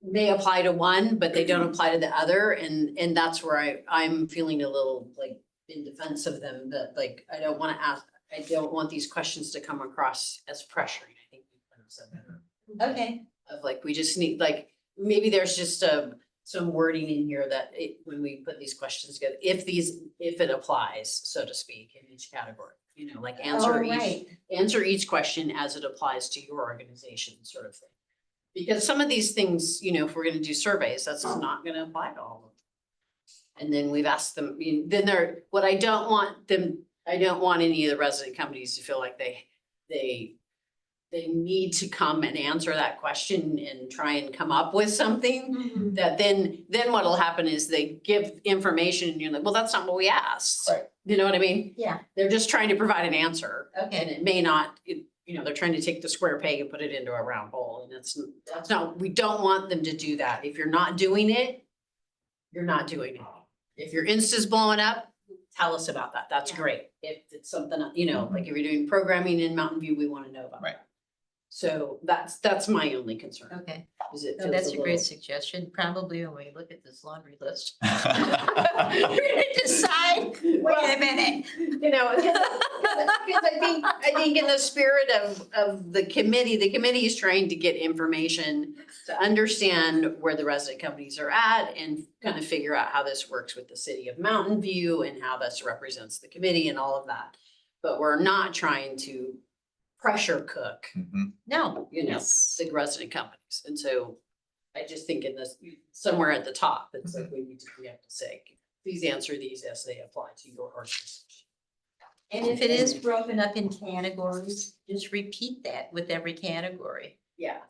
may apply to one, but they don't apply to the other, and that's where I'm feeling a little like in defense of them, that like, I don't want these questions to come across as pressuring, I think. we kind of said that. okay. Of like, we just need, like, maybe there's just some wording in here that when we put these questions together, if it applies, so to speak, in each category, like answer each question as it applies to your organization, sort of thing. Because some of these things, if we're gonna do surveys, that's just not gonna apply to all of them. And then we've asked them, I don't want any of the resident companies to feel like they need to come and answer that question and try and come up with something that then what'll happen is they give information and you're like, well, that's not what we asked. Right. You know what I mean? Yeah. They're just trying to provide an answer. And Okay, it may not, they're trying to take the square peg and put it into a round hole, and that's not, we don't want them to do that. If you're not doing it, you're not doing it. If your Insta's blowing up, tell us about that. That's Yeah. great. If it's something, you know, like if you're doing programming in Mountain View, we want to know about Right. that. So that's my only concern, Okay, is it so feels that's a great little- suggestion. Probably when we look at this laundry list. We're gonna decide, wait a minute. You know, because I think in the spirit of the committee is trying to get information to understand where the resident companies are at and kind of figure out how this works with the city of Mountain View and how this represents the committee and all of that. But we're not trying to pressure cook, Mhm. No, you know, the resident companies. And so I just think in this, somewhere at the top, it's like we have to say, please answer these as they apply to your organization. and if it is broken up in categories, just repeat that with every category. Yeah.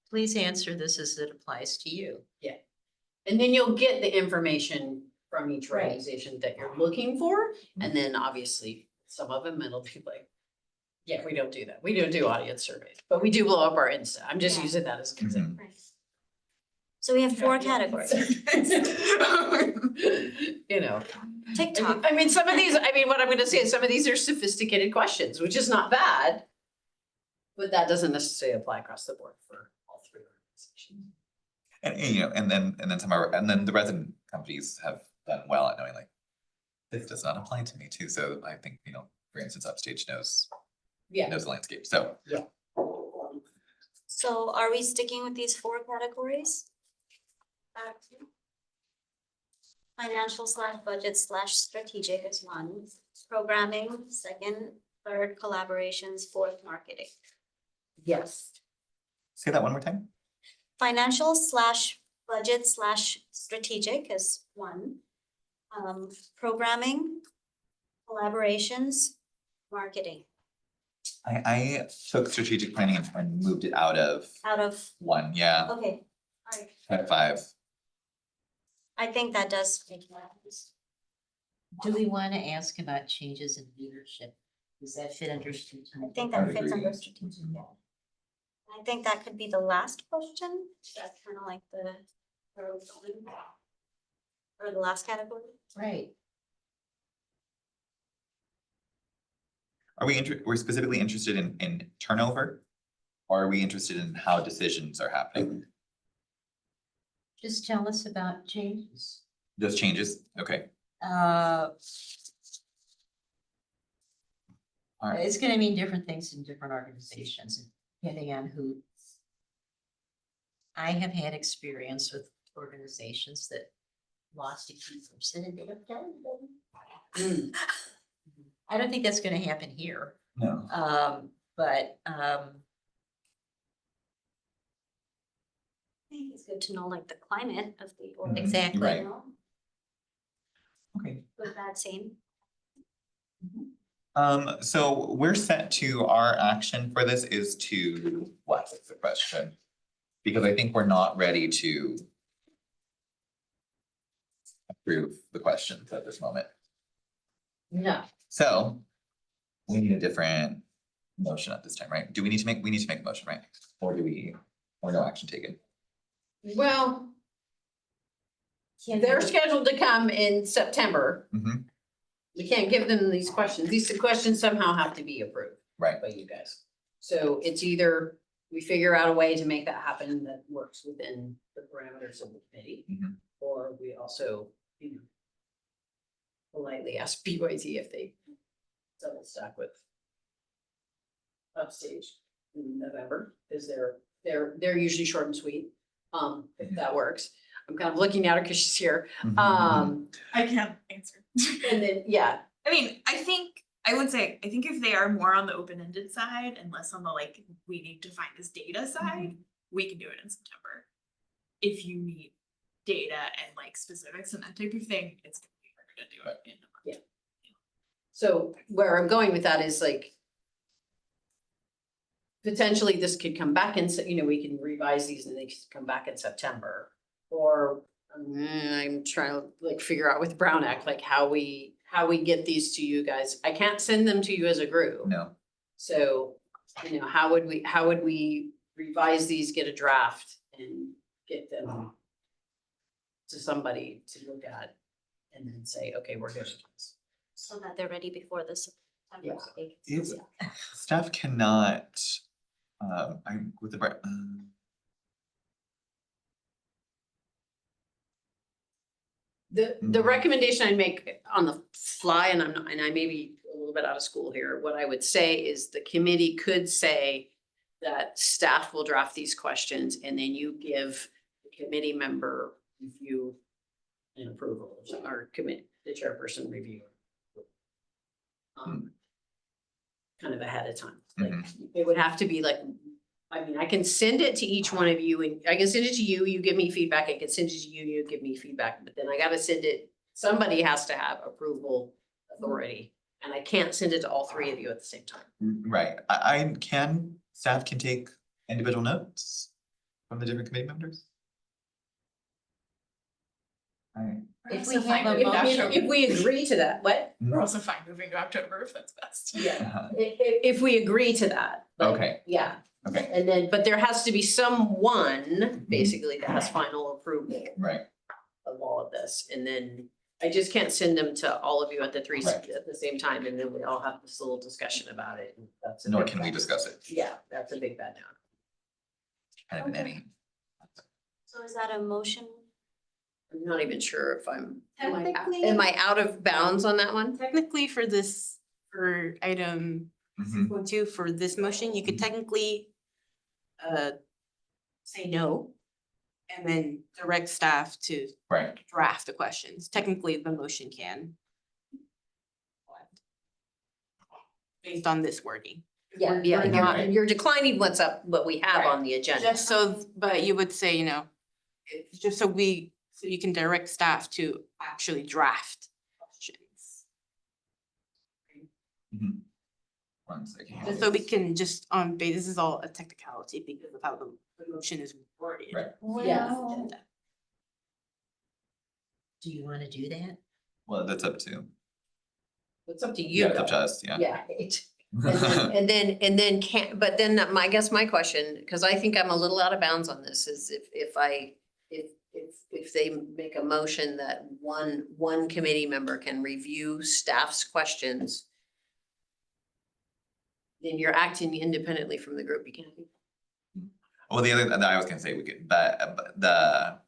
Please answer this as it applies to you. And then you'll get the information from each Right. organization that you're looking for. And then obviously, some of them, it'll be like, yeah, we don't do that. We don't do audience surveys, but we do blow up our Insta. I'm just Yeah. using that as an example. Mhm. Right. So we have 4 categories. You know, TikTok. I mean, some of these, I mean, what I'm gonna say is some of these are sophisticated questions, which is not bad. But that doesn't necessarily apply across the board for all 3 organizations. And you know, and then the resident companies have done well at knowing like, this does not apply to me too, so I think, you know, for instance, Upstage knows Yeah. the landscape, so. So are we sticking with these 4 categories? Financial/budget/strategic is 1, programming, 2nd, 3rd, collaborations, 4th, marketing. Yes. Say that one more time. Financial/budget/strategic is 1. Programming, collaborations, marketing, I took strategic planning and moved it out of out of, 1, yeah, okay, all right. at 5. I think that does make sense. Do we want to ask about changes in leadership? Does that fit under I strategic? think I that would fits agree. under strategic, yeah. I think that could be the last question, that's kind of like the, where we're going. Or the last category. Right. Are we're specifically interested in turnover? Or are we interested in how decisions are happening? Just tell us about changes. Those changes, okay. Uh, All right. It's gonna mean different things in different organizations, depending on who. I have had experience with organizations that lost a key person and they don't tell anybody. I don't think that's gonna happen here, No. but, I think it's good to know like the climate of the. Mhm. Exactly. Right. You know, Okay. with that same. So we're set to, our action for this is to, what's the question? Because I think we're not ready to approve the questions at this moment. No. So we need a different motion at this time, right? We need to make a motion, right? Or no action taken? Well, they're scheduled to come in September. Mhm. We can't give them these questions. These questions somehow have to be approved Right, by you guys. So it's either we figure out a way to make that happen that works within the parameters of the committee. Mhm. Or we also, you know, politely ask BYT if they double stack with Upstage in November, because they're usually short and sweet. If that works. I'm kind of looking at her because she's here. Mhm. I can't answer. And then, yeah, I mean, I would say, I think if they are more on the open-ended side and less on the like, we need to find this data side, we can do it in September. If you need data and like specifics and that type of thing, it's gonna be harder to do it in a month. so where I'm going with that is like. Potentially this could come back in, you know, we can revise these and they could come back in September. Or I'm trying to like figure out with Brown Act, like how we get these to you guys. I can't send them to you as a group. No, So, you know, how would we revise these, get a draft and get them to somebody to look at and then say, okay, we're good with this. So that they're ready before the September vacancy. If staff cannot, with the, The Mhm. recommendation I'd make on the fly, and I'm not, and I may be a little bit out of school here, what I would say is the committee could say that staff will draft these questions and then you give the committee member review and approval, or commit, the chairperson review. Kind of ahead of time, like, it would have to be like, I mean, I can send it to each one of you and I can send it to you, you give me feedback, I can send it to you, you give me feedback, but then I gotta send it, somebody has to have approval authority. And I can't send it to all three of you at the same time. right, staff can take individual notes from the different committee members? Alright. If we Also fine have a moving to motion- October. If we agree to that, what? We're also fine moving to October if that's best. Yeah. Uh-huh. If we agree to that. like, Okay. Yeah, Okay, and then, but there has to be someone basically that has final approval right, of all of this. And then I just can't send them to all of you at the three Right. at the same time, and then we all have this little discussion about it. And that's a nor big can we bad- discuss it, Yeah, that's a big bad no. kind of in any. So is that a motion? I'm not even sure if am I Technically- am I out of bounds on that one? Technically for this, for item Mhm. 6.2, for this motion, you could technically say no and then direct staff to Right, draft the questions. Technically, the motion can. Based on this wording. Yeah, Yeah, and you're right. you're declining what's up, what we have on the agenda. Just so, but you would say, you know, it's just so you can direct staff to actually draft questions. Mhm. One second. Just so we can just, this is all a technicality because of how the motion is worded. Right. Yeah. Do you want to do that? Well, that's up to, It's up to you. yeah, it's up to though. us, yeah. Yeah. And then can't, but then I guess my question, because I think I'm a little out of bounds on this, is if they make a motion that one committee member can review staff's questions, then you're acting independently from the group, you can't. Well, the other, that I was gonna say, we could, but the,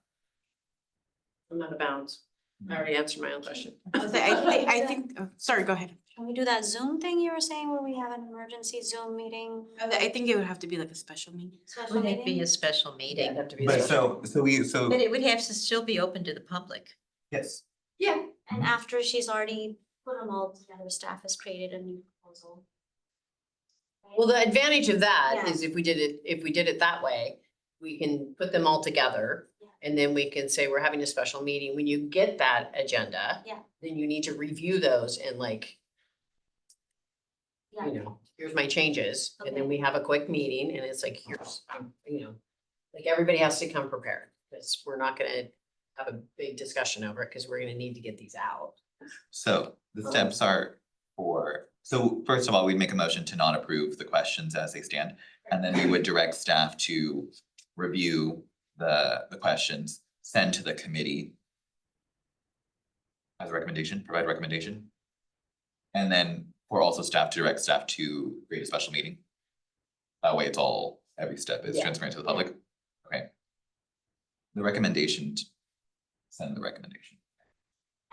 I'm out of bounds. I already answered my own question. I think, sorry, go ahead. Can we do that Zoom thing you were saying where we have an emergency Zoom meeting? I think it would have to be like a special meeting. Special Would it be meeting? a special Yeah, meeting? it'd have to be. but a- so But it would have to still be open to the public. yes, Yeah. And after she's already put them all together, staff has created a new proposal. Right? Well, the advantage of that Yeah. is if we did it that way, we can put them all together. Yeah. And then we can say we're having a special meeting. When you get that agenda. Yeah. Then you need to review those and like, Yeah. you know, here's my changes. And then Okay. we have a quick meeting and it's like, here's, you know, like everybody has to come prepared. Because we're not gonna have a big discussion over it because we're gonna need to get these out. so the steps are so first of all, we'd make a motion to not approve the questions as they stand. And then we would direct staff to review the questions, send to the committee as a recommendation, provide a recommendation. And then for also staff to direct staff to create a special meeting. That way it's all, every step is Yeah. transparent to the public. Okay. The recommendation, send the recommendation.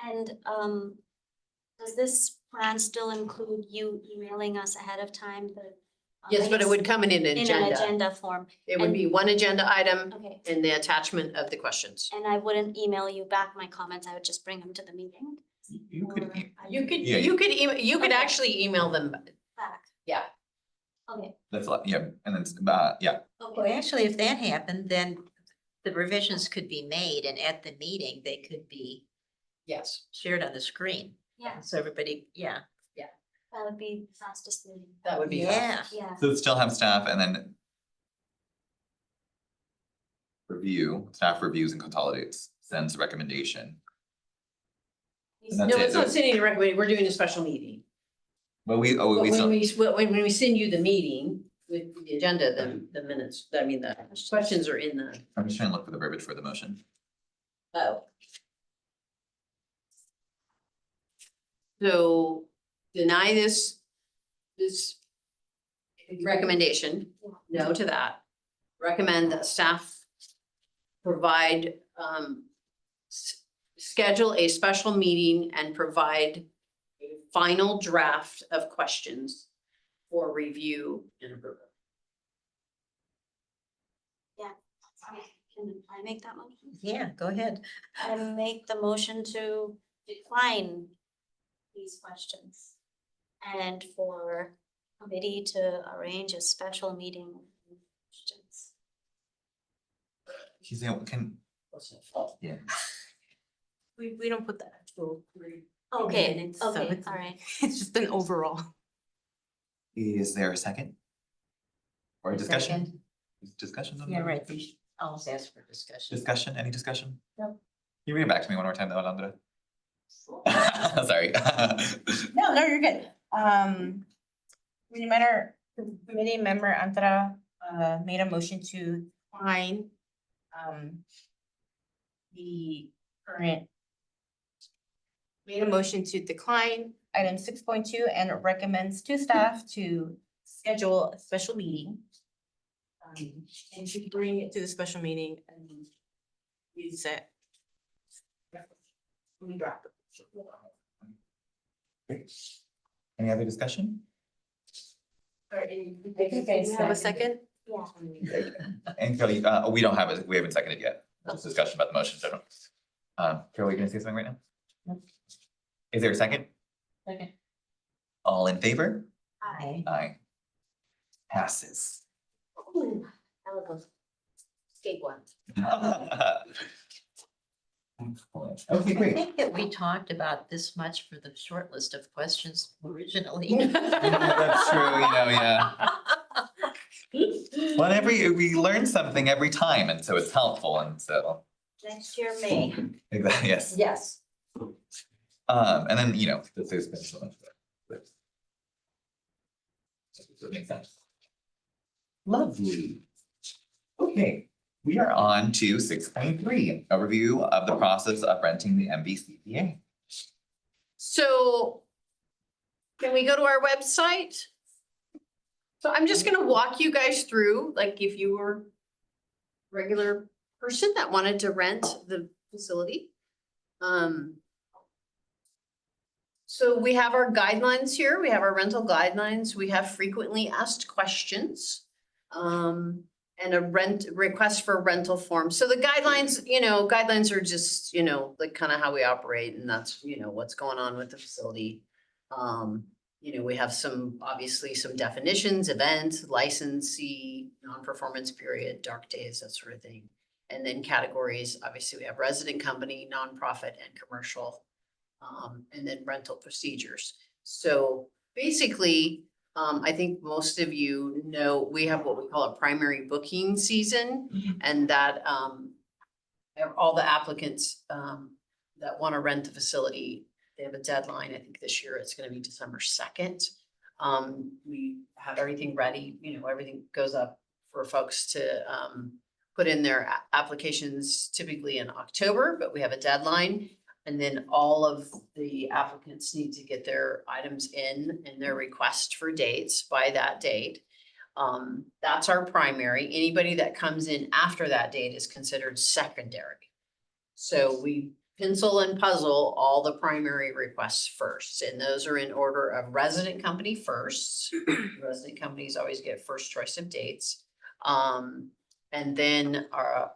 And does this plan still include you emailing us ahead of time the? Yes, I but it guess would come in an in an agenda. agenda form, It would be one agenda item okay. and the attachment of the questions. And I wouldn't email you back my comments, I would just bring them to the meeting? You could, Or I You could, Yeah, you could email, you could Okay. actually email them. Back, Yeah. okay, that's a lot, yeah, and then, yeah, Well, okay, actually, if that happened, then the revisions could be made and at the meeting, they could be Yes, shared on the screen. yeah, So everybody, yeah. that would be fastest moving. that would be. Yeah. Yeah, so still have staff and then staff reviews and consolidates, sends recommendation. And No, that's it. it's not sending a recommendation, we're doing a special meeting. Well, we But when still, when we send you the meeting with the agenda, then the minutes, I mean, the questions are in the. I'm just trying to look for the verbiage for the motion. Oh. So deny this recommendation, no to that. Recommend that staff provide, schedule a special meeting and provide a final draft of questions for review and approval. Can I make that motion? Yeah, go ahead. I make the motion to decline these questions. And for committee to arrange a special meeting. with questions. She's saying, yeah. We don't put that actual. Okay, minutes, so okay, it's- all right. It's just an overall. Is there a second? Or a discussion? Second. Discussion? on Yeah, the- right, we should always ask for discussion. Discussion, any discussion? No. Can you read it back to me one more time, though, Alondra? Sorry. No, you're good. Committee member Antara made a motion to decline the current made a motion to decline item 6.2 and recommends to staff to schedule a special meeting. And to bring it to the special meeting and use it. We drop it. Any other discussion? You have a second? Yeah. And Kelly, we don't have it, we haven't seconded yet. Just discussion about the motion, so. Carol, you gonna say something right now? No. Is there a second? Second. All in favor? Aye. Aye. Passes. Ooh, that was a escape one. Okay, I great. think that we talked about this much for the short list of questions originally. That's true, yeah. Well, we learn something every time, and so it's helpful, and so, Next year, May. exactly, yes. Yes. And then, there's been so much. But so it makes sense. Lovely. Okay, we are on to 6.3, a review of the process of renting the MVCPA. So can we go to our website? So I'm just gonna walk you guys through, like if you were a regular person that wanted to rent the facility. So we have our guidelines here. We have our rental guidelines. We have frequently asked questions. And a request for rental form. So the guidelines are just, like kind of how we operate, and that's, what's going on with the facility. We have obviously some definitions, event, licensee, non-performance period, dark days, that sort of thing. And then categories, obviously we have resident company, nonprofit and commercial, and then rental procedures. So basically, I think most of you know, we have what we call a primary booking season, and that all the applicants that want to rent the facility, they have a deadline. I think this year it's going to be December 2nd. We have everything ready, everything goes up for folks to put in their applications typically in October, but we have a deadline. And then all of the applicants need to get their items in and their request for dates by that date. That's our primary. Anybody that comes in after that date is considered secondary. So we pencil and puzzle all the primary requests first, and those are in order of resident company first. Resident companies always get first choice of dates. And then our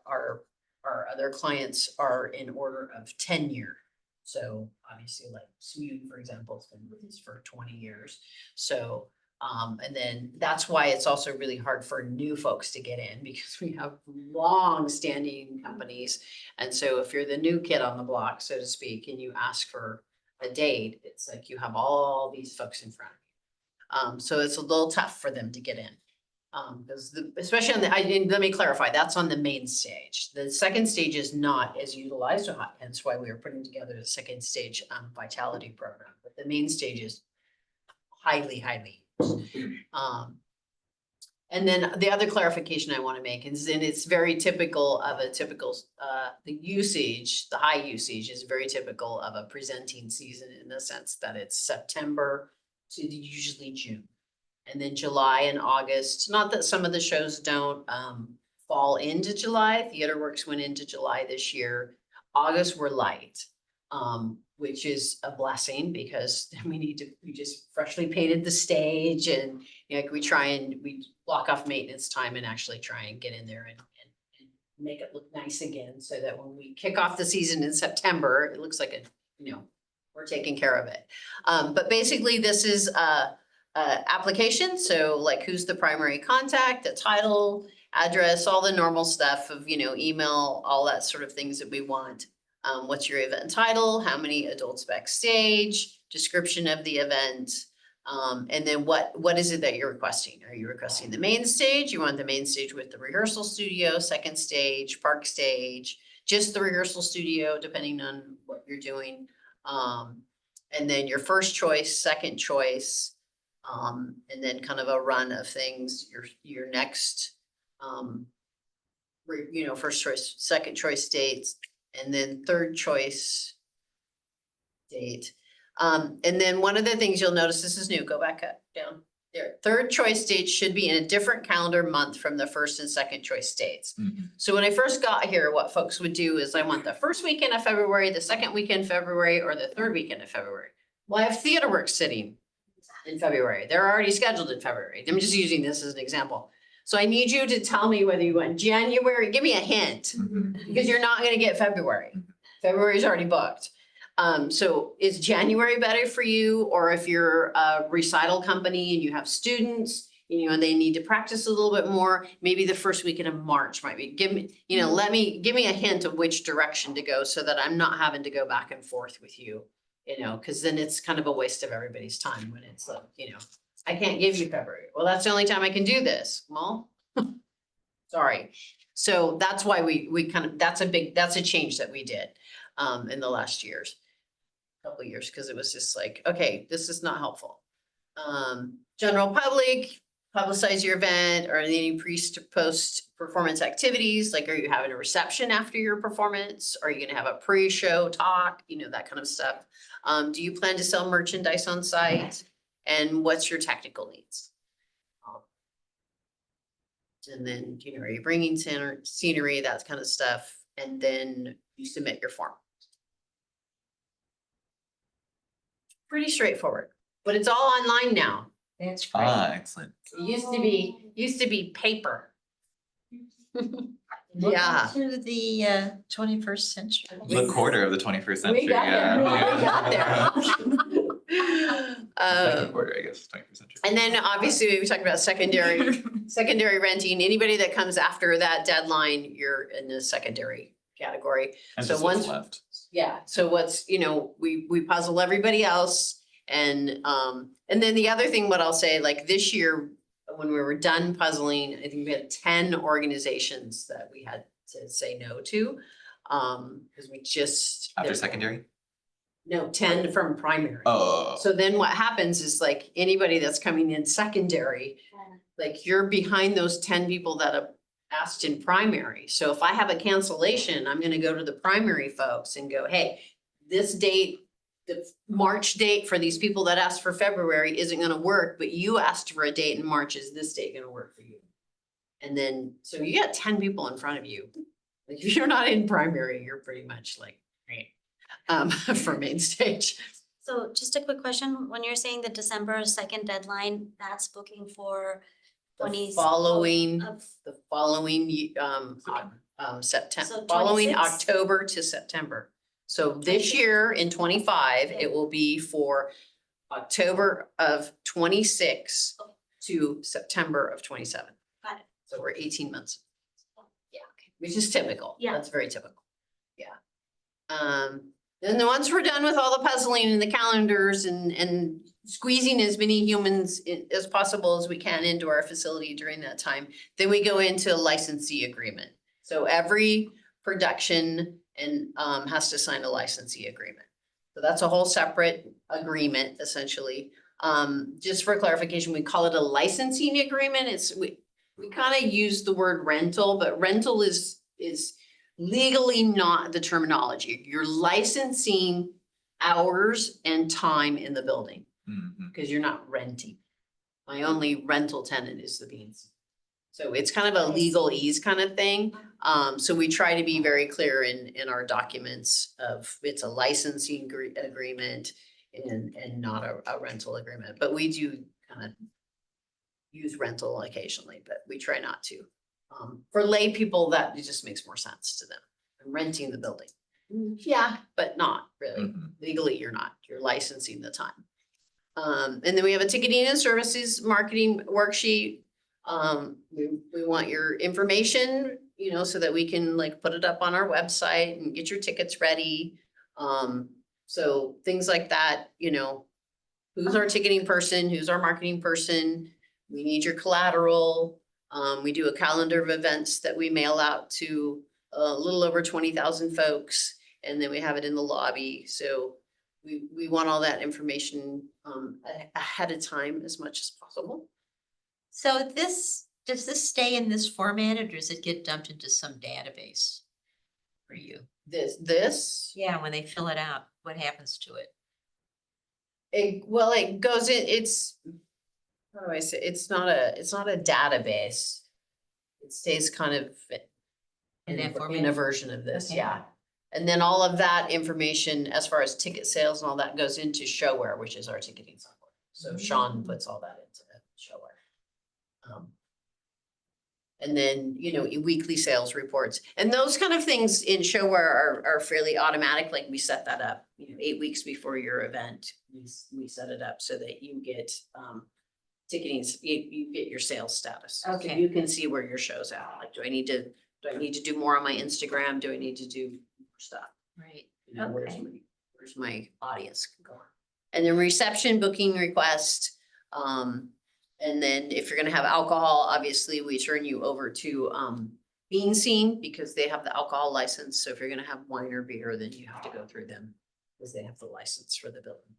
other clients are in order of tenure. So obviously like SMU, for example, has been with us for 20 years. So, and then that's why it's also really hard for new folks to get in, because we have long-standing companies. And so if you're the new kid on the block, so to speak, and you ask for a date, it's like you have all these folks in front of you. So it's a little tough for them to get in. Because especially on let me clarify, that's on the main stage. The second stage is not as utilized, hence why we are putting together the second stage vitality program. But the main stage is highly used. And then the other clarification I want to make is, and it's very typical of the usage, the high usage is very typical of a presenting season in the sense that it's September to usually June. And then July and August, not that some of the shows don't fall into July. TheaterWorks went into July this year. August were light, which is a blessing because we just freshly painted the stage and we block off maintenance time and actually try and get in there and make it look nice again so that when we kick off the season in September, it looks like we're taking care of it. But basically this is a application. So like who's the primary contact, the title, address, all the normal stuff of, email, all that sort of things that we want. What's your event title? How many adults backstage? Description of the event. And then what is it that you're requesting? Are you requesting the main stage? You want the main stage with the rehearsal studio, second stage, park stage, just the rehearsal studio, depending on what you're doing. And then your first choice, second choice, and then kind of a run of things, your next, first choice, second choice dates, and then third choice date. And then one of the things you'll notice, this is new, go back up, down there. Third choice date should be in a different calendar month from the first and second choice dates. So when I first got here, what folks would do is I want the first weekend of February, the second weekend of February, or the third weekend of February. Well, I have TheaterWorks sitting in February. They're already scheduled in February. I'm just using this as an example. So I need you to tell me whether you want January, give me a hint, because you're not gonna get February. February is already booked. So is January better for you? Or if you're a recital company and you have students, and they need to practice a little bit more, maybe the first weekend of March might be, give me a hint of which direction to go so that I'm not having to go back and forth with you, because then it's kind of a waste of everybody's time when it's I can't give you February. Well, that's the only time I can do this. Well, sorry. So that's why we kind of, that's a change that we did in the last couple of years, because it was just like, okay, this is not helpful. General public, publicize your event or any post performance activities. Like, are you having a reception after your performance? Are you gonna have a pre-show talk? that kind of stuff. Do you plan to sell merchandise on site? And what's your technical needs? And then, are you bringing scenery, that kind of stuff, and then you submit your form. Pretty straightforward, but it's all online now. That's great. Excellent. It used to be paper. Yeah. Welcome to the 21st century. The quarter of the 21st century. We got there. We got there. Second quarter, I guess, 21st century. And then obviously we talked about secondary renting. Anybody that comes after that deadline, you're in the secondary category. And So just what's once, left. yeah, so we puzzle everybody else. And then the other thing, what I'll say, like this year, when we were done puzzling, I think we had 10 organizations that we had to say no to. Because we just. After secondary? No, 10 from primary. Oh. So then what happens is like anybody that's coming in secondary, like you're behind those 10 people that have asked in primary. So if I have a cancellation, I'm gonna go to the primary folks and go, hey, this date, the March date for these people that asked for February isn't gonna work, but you asked for a date in March, is this date gonna work for you? And then, so you got 10 people in front of you. Like if you're not in primary, you're pretty much like, great. For main stage. So just a quick question, when you're saying the December 2nd deadline, that's booking for The 20 following, of- September, So following 26? October to September. So this year in 25, it will be for October of 26 to September of 27. Got it. So we're 18 months. Yeah, which is typical. Yeah. That's very typical. Yeah. Then once we're done with all the puzzling and the calendars and squeezing as many humans as possible as we can into our facility during that time, then we go into a licensee agreement. So every production has to sign a licensee agreement. So that's a whole separate agreement essentially. Just for clarification, we call it a licensing agreement. We kind of use the word rental, but rental is legally not the terminology. You're licensing hours and time in the building. Mhm. because you're not renting. My only rental tenant is the Beans. So it's kind of a legalese kind of thing. So we try to be very clear in our documents of it's a licensing agreement and not a rental agreement, but we do kind of use rental occasionally, but we try not to. For lay people, that it just makes more sense to them. I'm renting the building. Yeah, but not really. Mhm. Legally, you're not. You're licensing the time. And then we have a ticketing and services marketing worksheet. We want your information, you know, so that we can like put it up on our website and get your tickets ready. So things like that, you know, who's our ticketing person, who's our marketing person? We need your collateral. We do a calendar of events that we mail out to a little over 20,000 folks. And then we have it in the lobby. So we want all that information ahead of time as much as possible. So does this stay in this format or does it get dumped into some database for you? This, Yeah, when they fill it out, what happens to it? it goes in, how do I say, it's not a database. It stays kind of In that in a format? version of this, Okay. yeah. And then all of that information, as far as ticket sales and all that, goes into Showware, which is our ticketing software. So Sean puts all that into Showware. And then, you know, weekly sales reports and those kind of things in Showware are fairly automatic. Like we set that up, you know, 8 weeks before your event. We set it up so that you get ticketing, you get your sales status. So Okay. you can see where your show's at. Like, do I need to do more on my Instagram? Do I need to do more stuff? Right. You know, Okay. where's my audience going? And then reception booking request. And then if you're gonna have alcohol, obviously we turn you over to Bean Scene because they have the alcohol license. So if you're gonna have wine or beer, then you have to go through them because they have the license for the building.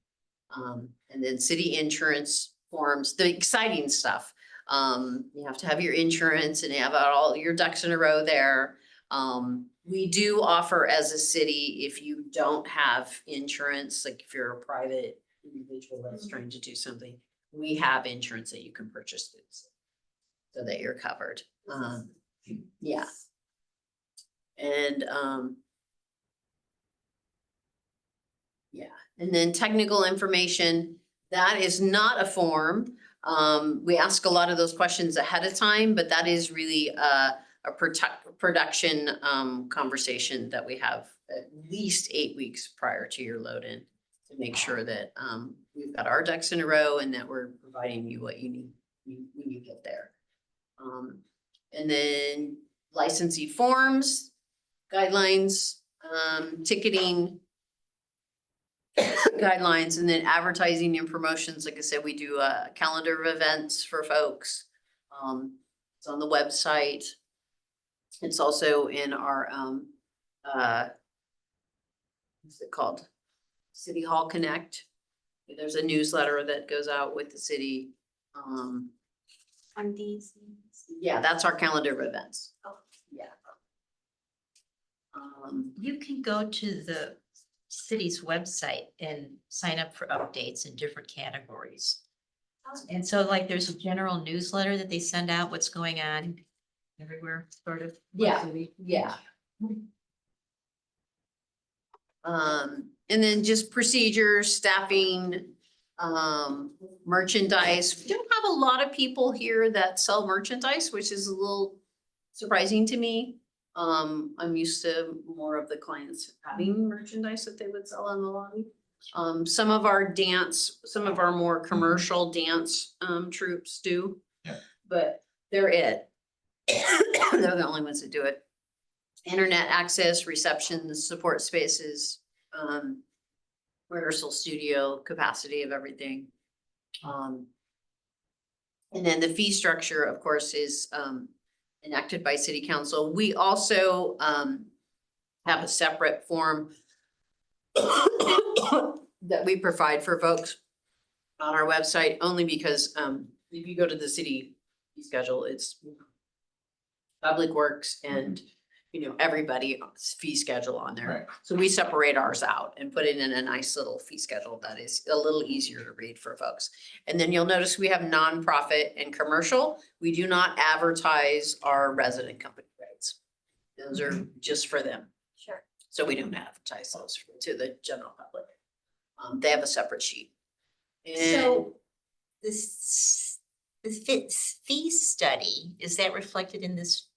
And then city insurance forms, the exciting stuff. You have to have your insurance and have all your ducks in a row there. We do offer as a city, if you don't have insurance, like if you're a private individual that's trying to do something, we have insurance that you can purchase through the city so that you're covered. Yeah. And yeah, and then technical information, that is not a form. We ask a lot of those questions ahead of time, but that is really a production conversation that we have at least 8 weeks prior to your load in to make sure that we've got our ducks in a row and that we're providing you what you need when you get there. And then licensee forms, guidelines, ticketing guidelines, and then advertising and promotions. Like I said, we do a calendar of events for folks. It's on the website. It's also in our, what's it called? City Hall Connect. There's a newsletter that goes out with the city. On these. Yeah, that's our calendar of events. Oh. Yeah. You can go to the city's website and sign up for updates in different categories. And so like there's a general newsletter that they send out, what's going on everywhere, sort of. Yeah. Yeah. And then just procedures, staffing, merchandise. We don't have a lot of people here that sell merchandise, which is a little surprising to me. I'm used to more of the clients having merchandise that they would sell in the lobby. Some of our more commercial dance troupes do. Yeah. But they're it. They're the only ones that do it. Internet access, reception, support spaces, rehearsal studio, capacity of everything. And then the fee structure, of course, is enacted by city council. We also have a separate form that we provide for folks on our website, only because if you go to the city schedule, it's Public Works and everybody's fee schedule on there. Right. So we separate ours out and put it in a nice little fee schedule that is a little easier to read for folks. And then you'll notice we have nonprofit and commercial. We do not advertise our resident company rates. Those are just for them. Sure. So we don't advertise those to the general public. They have a separate sheet. And So the fee study, is that reflected in this?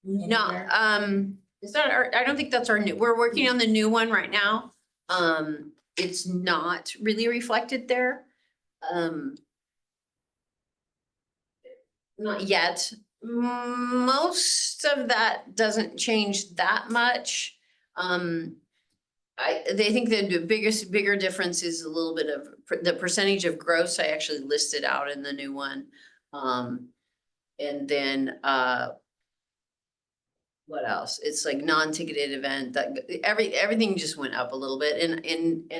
no, anywhere? is that I don't think that's our new, we're working on the new one right now. It's not really reflected there. Not yet. Most of that doesn't change that much. They think the bigger difference is a little bit of the percentage of gross I actually listed out in the new one. And then, what else? It's like non-ticketed event that everything just went up a little bit and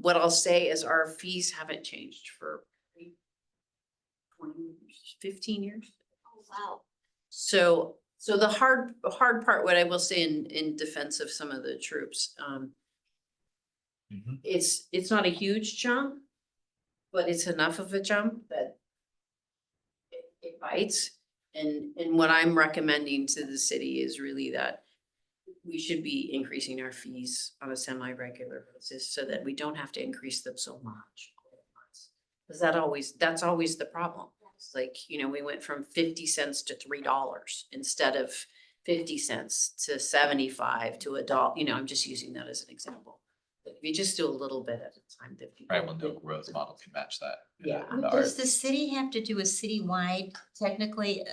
what I'll say is our fees haven't changed for 15 years. Oh, wow. So the hard part, what I will say in defense of some of the troops, Mhm. it's not a huge jump, but it's enough of a jump that it bites. And what I'm recommending to the city is really that we should be increasing our fees on a semi-regular basis so that we don't have to increase them so much. Cause that's always the problem. It's like, we went from 50 cents to $3 instead of 50 cents to 75 to $1. I'm just using that as an example. But if you just do a little bit at a time, that people. Right, well, no growth model can match that. in Yeah. that regard. Does the city have to do a citywide, technically,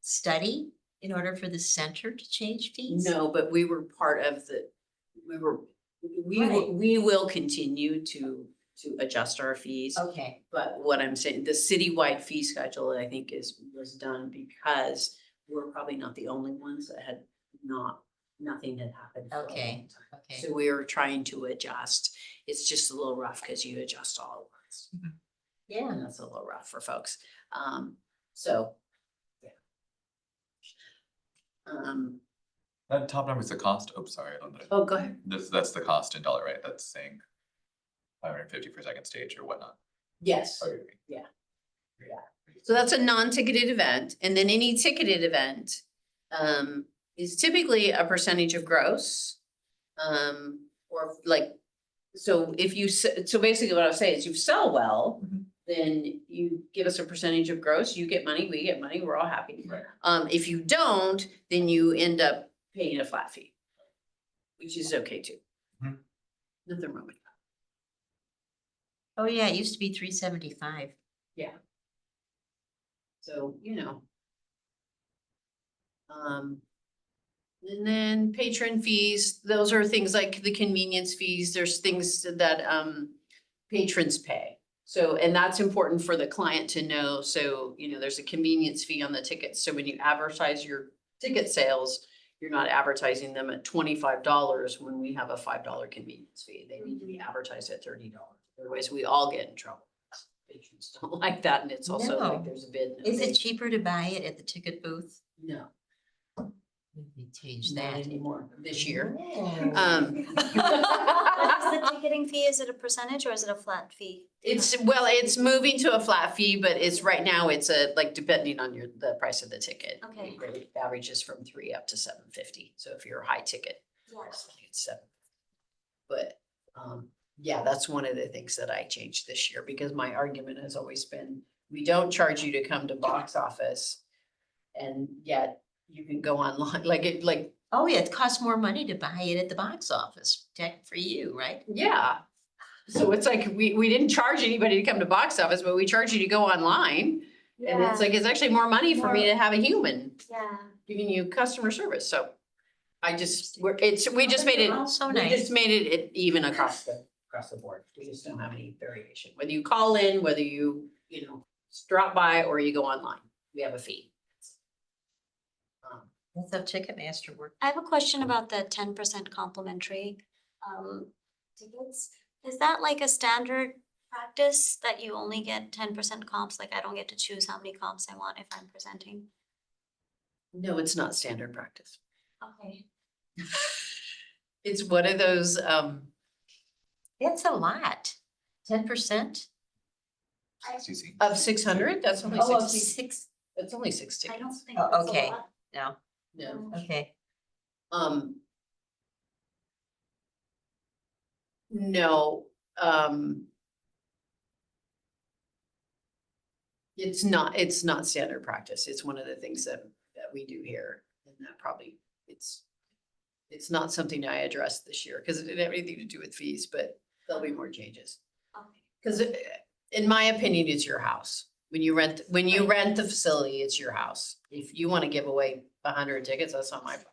study in order for the center to change fees? No, but we were part of Right. we will continue to adjust our fees. Okay, But what I'm saying, the citywide fee schedule, I think was done because we're probably not the only ones that had nothing had happened. for a long Okay, time. okay. So we were trying to adjust. It's just a little rough because you adjust all at once. Yeah. And that's a little rough for folks. So, yeah. That top number is the cost, oh, sorry, I don't know. Oh, go ahead. That's the cost in dollar, right? That's saying 550 for second stage or whatnot. Yes. Okay. So that's a non-ticketed event, and then any ticketed event is typically a percentage of gross. Or like, so if you, so basically what I was saying is you sell well, Mhm. then you give us a percentage of gross, you get money, we get money, we're all happy. Right. If you don't, then you end up paying a flat fee, which is okay too. Mhm. Nothing wrong with that. Oh, yeah, it used to be 375. So, and then patron fees, those are things like the convenience fees, there's things that patrons pay. So, and that's important for the client to know, so, there's a convenience fee on the tickets, so when you advertise your ticket sales, you're not advertising them at $25 when we have a $5 convenience fee, they need to be advertised at $30. Otherwise, we all get in trouble. Patrons don't like that, and it's also No. like there's a bid. Is it cheaper to buy it at the ticket booth? No, We changed not that. anymore this year. Oh. Um, What is the ticketing fee? Is it a percentage or is it a flat fee? it's moving to a flat fee, but it's right now it's depending on the price of the ticket. Okay. It averages from $3 up to $7.50. So if you're a high ticket, Yes. it's $7. But yeah, that's one of the things that I changed this year because my argument has always been, we don't charge you to come to box office. And yet you can go online, Oh, yeah, it costs more money to buy it at the box office, tech for you, right? yeah. So it's like, we didn't charge anybody to come to box office, but we charge you to go online. And it's like, it's actually more money for me to have a human Yeah. giving you customer service, so. We just made it, Oh, so we nice. just made it even across the board. We just don't have any variation. Whether you call in, whether you drop by or you go online, we have a fee. That's how Ticketmaster works. I have a question about the 10% complimentary tickets. Is that like a standard practice that you only get 10% comps? Like I don't get to choose how many comps I want if I'm presenting? No, it's not standard practice. Okay. It's one of those, That's a lot. 10%? CC. of 600, that's only Oh, of 60, six, that's only 6 I don't tickets. think Oh, that's a okay. lot. no, No. okay. Um. No, it's not standard practice. It's one of the things that we do here. And that probably, it's not something I addressed this year because it didn't have anything to do with fees, but there'll be more changes. Okay. Because in my opinion, it's your house. When you rent the facility, it's your house. If you want to give away 100 tickets, that's not my problem.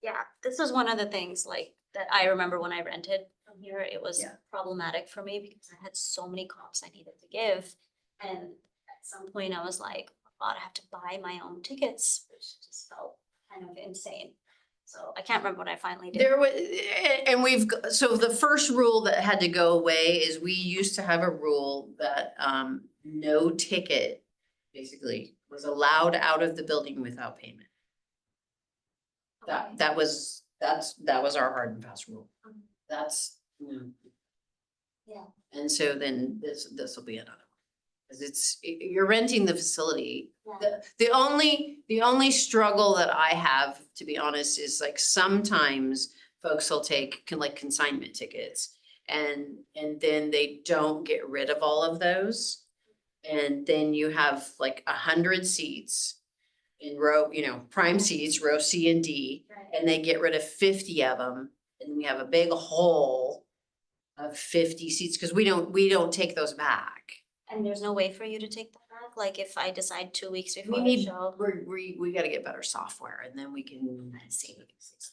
Yeah, this was one of the things like that I remember when I rented from here, it was Yeah. problematic for me because I had so many comps I needed to give. And at some point I was like, oh God, I have to buy my own tickets, which just felt kind of insane. So I can't remember what I finally did. There was, and so the first rule that had to go away is we used to have a rule that no ticket basically was allowed out of the building without payment. Okay. That was our hard and fast rule. Mhm. That's, Yeah. And so then this will be another one. Cause you're renting the facility. Yeah. The only struggle that I have, to be honest, is like sometimes folks will take like consignment tickets and then they don't get rid of all of those. And then you have like 100 seats in row, prime seats, row C and D, Right. and they get rid of 50 of them. And we have a big hole of 50 seats because we don't take those back. And there's no way for you to take that back? Like if I decide 2 weeks We before the need, show? we gotta get better software and then we can see.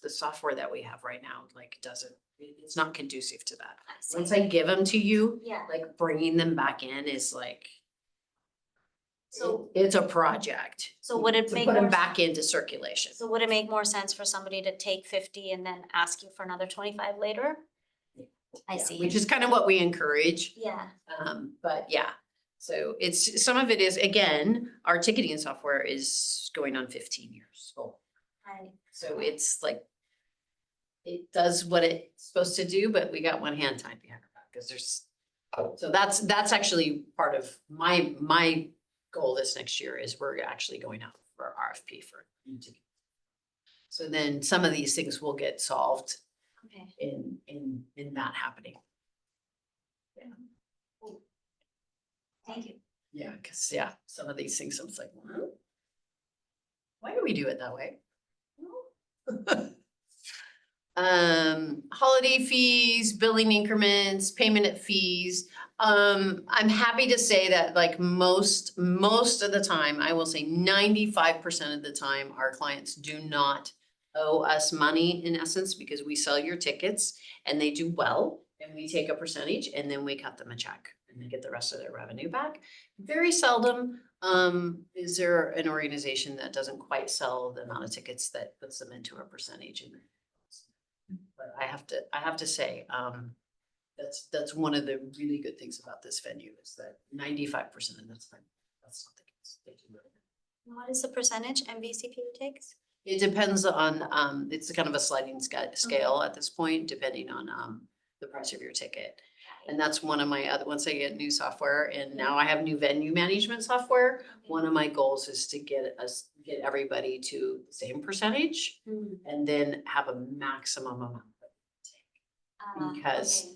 The software that we have right now, like it's not conducive to that. I see. Once I give them to you, Yeah, like bringing them back in is like, so, it's a project. so would it To make put them more, back into circulation. so would it make more sense for somebody to take 50 and then ask you for another 25 later? I Yeah, see. Which is kind of what we encourage. Yeah, But yeah, so some of it is, again, our ticketing software is going on 15 years old. I, So it's like, it does what it's supposed to do, but we got one hand tied behind our back because so that's actually part of my goal this next year is we're actually going out for RFP for new tickets. So then some of these things will get solved okay. in that happening. Thank you. Yeah, because some of these things, I was like, why do we do it that way? Holiday fees, billing increments, payment of fees. I'm happy to say that like most of the time, I will say 95% of the time, our clients do not owe us money in essence because we sell your tickets and they do well and we take a percentage and then we cut them a check and they get the rest of their revenue back. Very seldom is there an organization that doesn't quite sell the amount of tickets that puts them into a percentage in. But I have to say, that's one of the really good things about this venue is that 95% of the time, that's not the case. They do really good. What is the percentage MVCPA takes? It depends on, it's kind of a sliding scale at this point, depending on the price of your ticket. And that's one of my other, once I get new software and now I have new venue management software, one of my goals is to get everybody to the same percentage and then have a maximum amount. Because,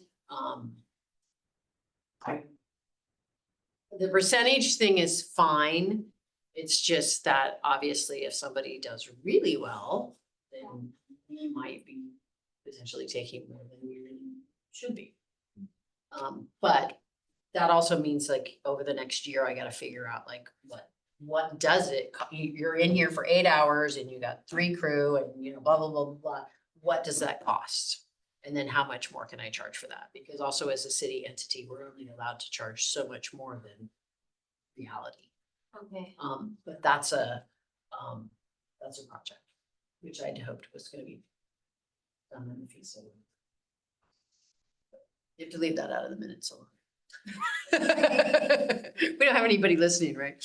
the percentage thing is fine. It's just that obviously if somebody does really well, then we might be potentially taking more than we really should be. But that also means like over the next year, I gotta figure out like what does it, you're in here for 8 hours and you got 3 crew and blah, blah, blah, blah. What does that cost? And then how much more can I charge for that? Because also as a city entity, we're only allowed to charge so much more than reality. Okay. But that's a project, which I'd hoped was gonna be done in the fee, so. You have to leave that out of the minutes, so. We don't have anybody listening, right?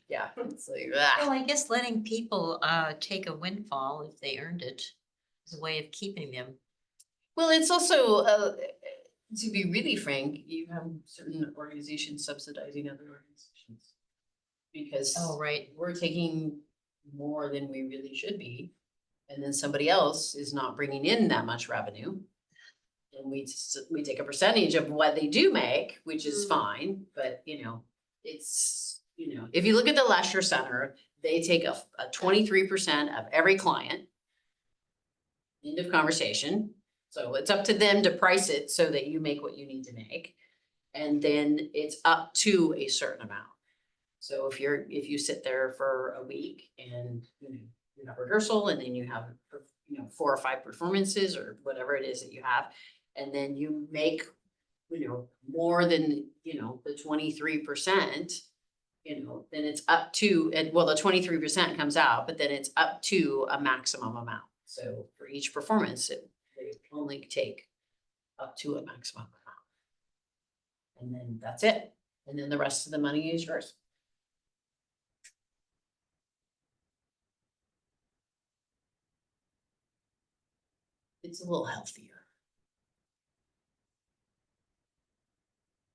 Yeah, it's like, Well, ah. I guess letting people take a windfall if they earned it is a way of keeping them. Well, it's also, to be really frank, you have certain organizations subsidizing other organizations. Because Oh, right. we're taking more than we really should be. And then somebody else is not bringing in that much revenue. And we take a percentage of what they do make, which is fine, but it's, if you look at the Leisure Center, they take a 23% of every client. End of conversation. So it's up to them to price it so that you make what you need to make. And then it's up to a certain amount. So if you sit there for a week and you have rehearsal and then you have 4 or 5 performances or whatever it is that you have, and then you make more than the 23%, then it's up to, and well, the 23% comes out, but then it's up to a maximum amount. So for each performance, they only take up to a maximum amount. And then that's it. And then the rest of the money is yours. It's a little healthier.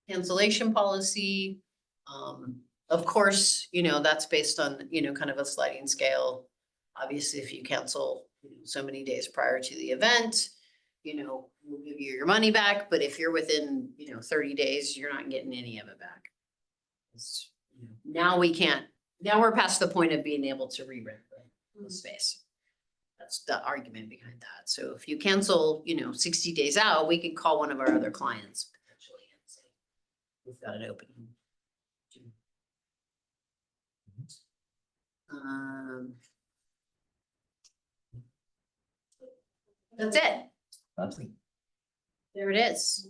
Cancellation policy, of course, that's based on, kind of a sliding scale. Obviously, if you cancel so many days prior to the event, we'll give you your money back, but if you're within, 30 days, you're not getting any of it back. Now we're past the point of being able to re-rent the space. That's the argument behind that. So if you cancel, 60 days out, we could call one of our other clients potentially and say, we've got an opening. That's it. Lovely. There it is.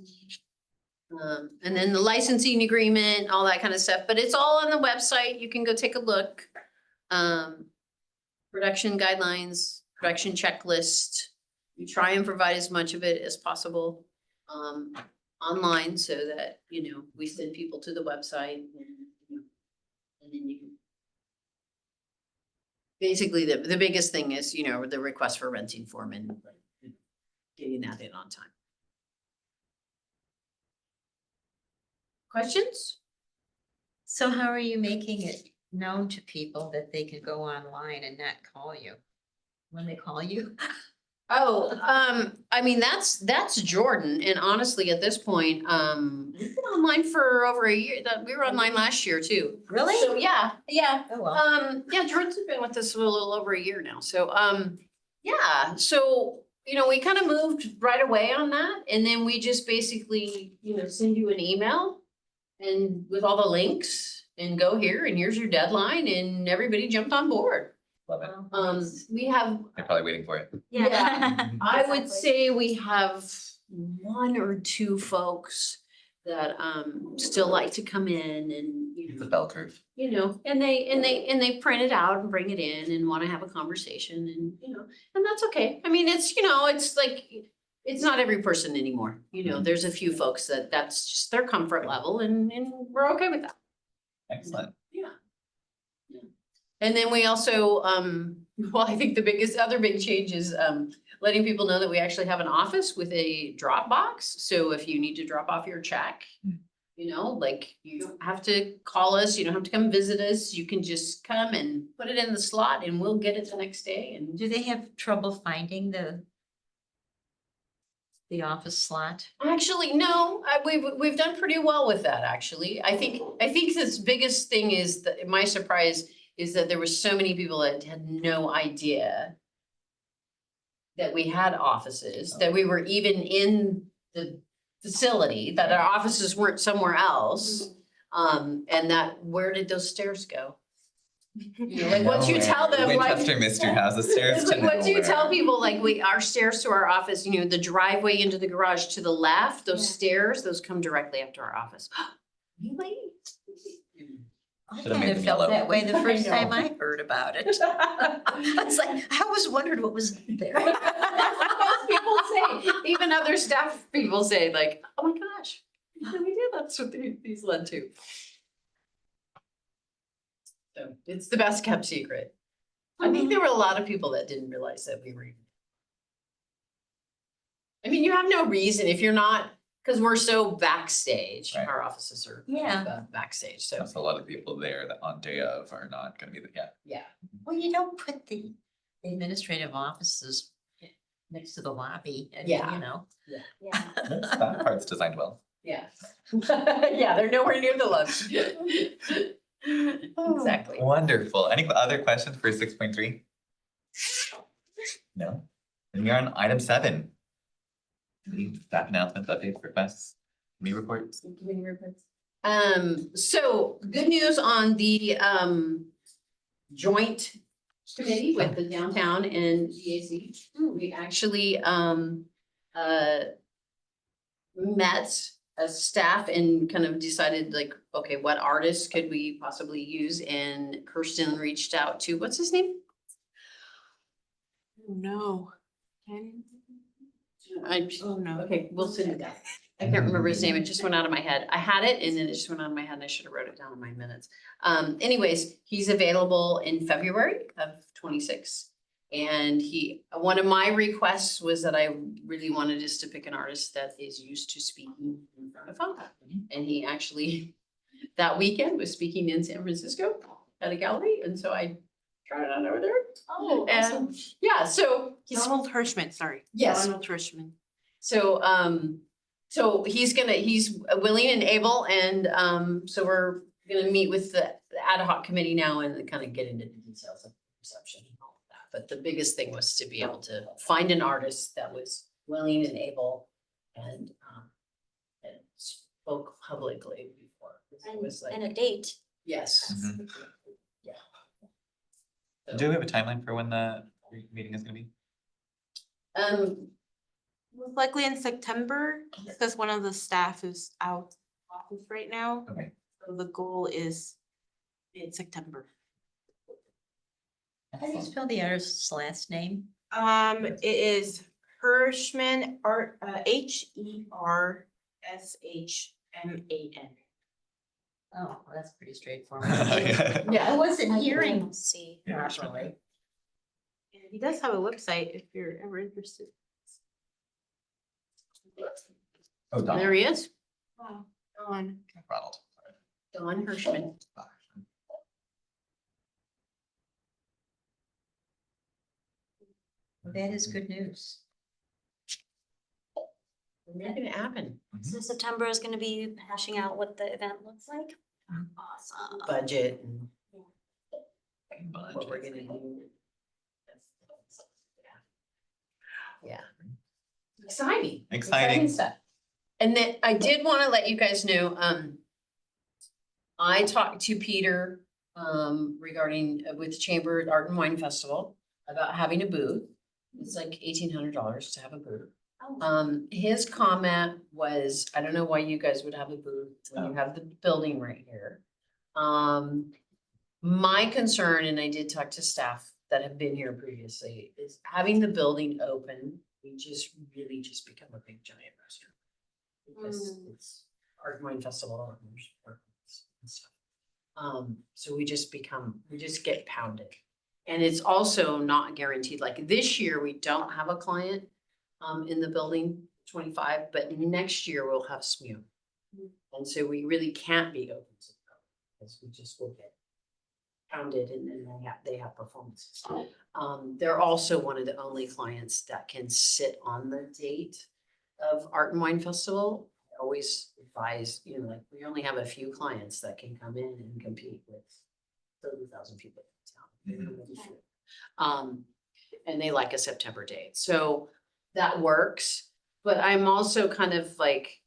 And then the licensing agreement, all that kind of stuff, but it's all on the website. You can go take a look. Production guidelines, production checklist. We try and provide as much of it as possible online so that, we send people to the website and then you can. Basically, the biggest thing is, the request for renting form and getting that in on time. Questions? So how are you making it known to people that they can go online and not call you when they call you? Oh, I mean, that's Jordan. And honestly, at this point, we've been online for over a year. We were online last year too. Really? So yeah. Oh, well. Yeah, Jordan's been with us for a little over a year now. So, yeah, so, we kind of moved right away on that. And then we just basically, send you an email and with all the links and go here and here's your deadline and everybody jumped on board. Love it. We have, They're probably waiting for it. Yeah. I would Exactly. say we have 1 or 2 folks that still like to come in and It's a bell curve. and they print it out and bring it in and want to have a conversation and and that's okay. I mean, it's it's like it's not every person anymore. There's a few folks that's just their comfort level and we're okay with that. Excellent. Yeah. And then we also, well, I think the other big change is letting people know that we actually have an office with a drop box. So if you need to drop off your check, you don't have to call us, you don't have to come visit us. You can just come and put it in the slot and we'll get it the next day. And Do they have trouble finding the office slot? actually, no, we've done pretty well with that, actually. I think this biggest thing is that my surprise is that there were so many people that had no idea that we had offices, that we were even in the facility, that our offices weren't somewhere else. And that, where did those stairs go? Like once you tell them, like. Winchester Mystery House, the stairs It's to like, once you nowhere. tell people, like, our stairs to our office, the driveway into the garage to the left, those stairs, those come directly up to our office. Really? I Should've kind made of them felt yellow. that way the I first time know. I heard about it. I was like, I always wondered what was there. Most people say, even other staff people say like, oh my gosh, we did, that's what these led to. So it's the best kept secret. I think there were a lot of people that didn't realize that we were. I mean, you have no reason if you're not, because we're so backstage, Right. our offices are backstage, so, There's a lot of people there that on day of are not gonna be, yeah. Well, you don't put the administrative offices next to the lobby and, Yeah. you know. Yeah. that part's designed well. Yeah. Yeah, they're nowhere near the lunch. Exactly. Wonderful. Any other questions for 6.3? No? Then we're on item 7. Any staff announcements, updates, requests, committee reports? So good news on the joint committee with the downtown and DAC. We actually met as staff and kind of decided like, okay, what artists could we possibly use? And Kirsten reached out to, what's his name? Oh, no. Oh, no. Okay, we'll send it down. I can't remember his name. It just went out of my head. I had it and then it just went out of my head and I should have wrote it down in my minutes. Anyways, he's available in February of 26. And one of my requests was that I really wanted us to pick an artist that is used to speaking in front of folks. And he actually, that weekend was speaking in San Francisco at a gallery. And so I tried it on over there. Oh, awesome. And yeah, so he's, Donald Hirschman, sorry. Yes. Donald Hirschman. so, so he's willing and able, and, so we're gonna meet with the ad hoc committee now and kind of get into the details of reception and all of that. But the biggest thing was to be able to find an artist that was willing and able and spoke publicly before. It was like, And a date. yes. Mhm. Yeah. Do we have a timeline for when the meeting is gonna be? Most likely in September, because one of the staff is out of office right now. Okay. So the goal is in September. How do you spell the artist's last name? It is Hirschman, Hershman. Oh, well, that's pretty straightforward. Yeah. Yeah. I wasn't hearing Let's see. Yeah, properly. And he does have a website if you're ever interested. Oh, Don. There he is, Wow. On. Ronald. Don Hirschman. Well, that is good news. Making it happen. So September is gonna be hashing out what the event looks like. Awesome. Budget and what we're gonna do. Yeah. Exciting. Exciting. Stuff. And then I did want to let you guys know, I talked to Peter, regarding with Chamber Art and Wine Festival about having a booth. It's like $1,800 to have a booth. Oh, His comment was, I don't know why you guys would have a booth when you have the building right here. My concern, and I did talk to staff that have been here previously, is having the building open, we just really just become a big giant restaurant. Because it's Art and Wine Festival and there's parties and stuff. So we just get pounded. And it's also not guaranteed, like this year, we don't have a client in the building, 25, but next year we'll have SMU. And so we really can't be open to the public, because we just will get pounded and then they have performances. They're also one of the only clients that can sit on the date of Art and Wine Festival. I always advise, like we only have a few clients that can come in and compete with 30,000 people in town. And they like a September date, so that works. But I'm also kind of like,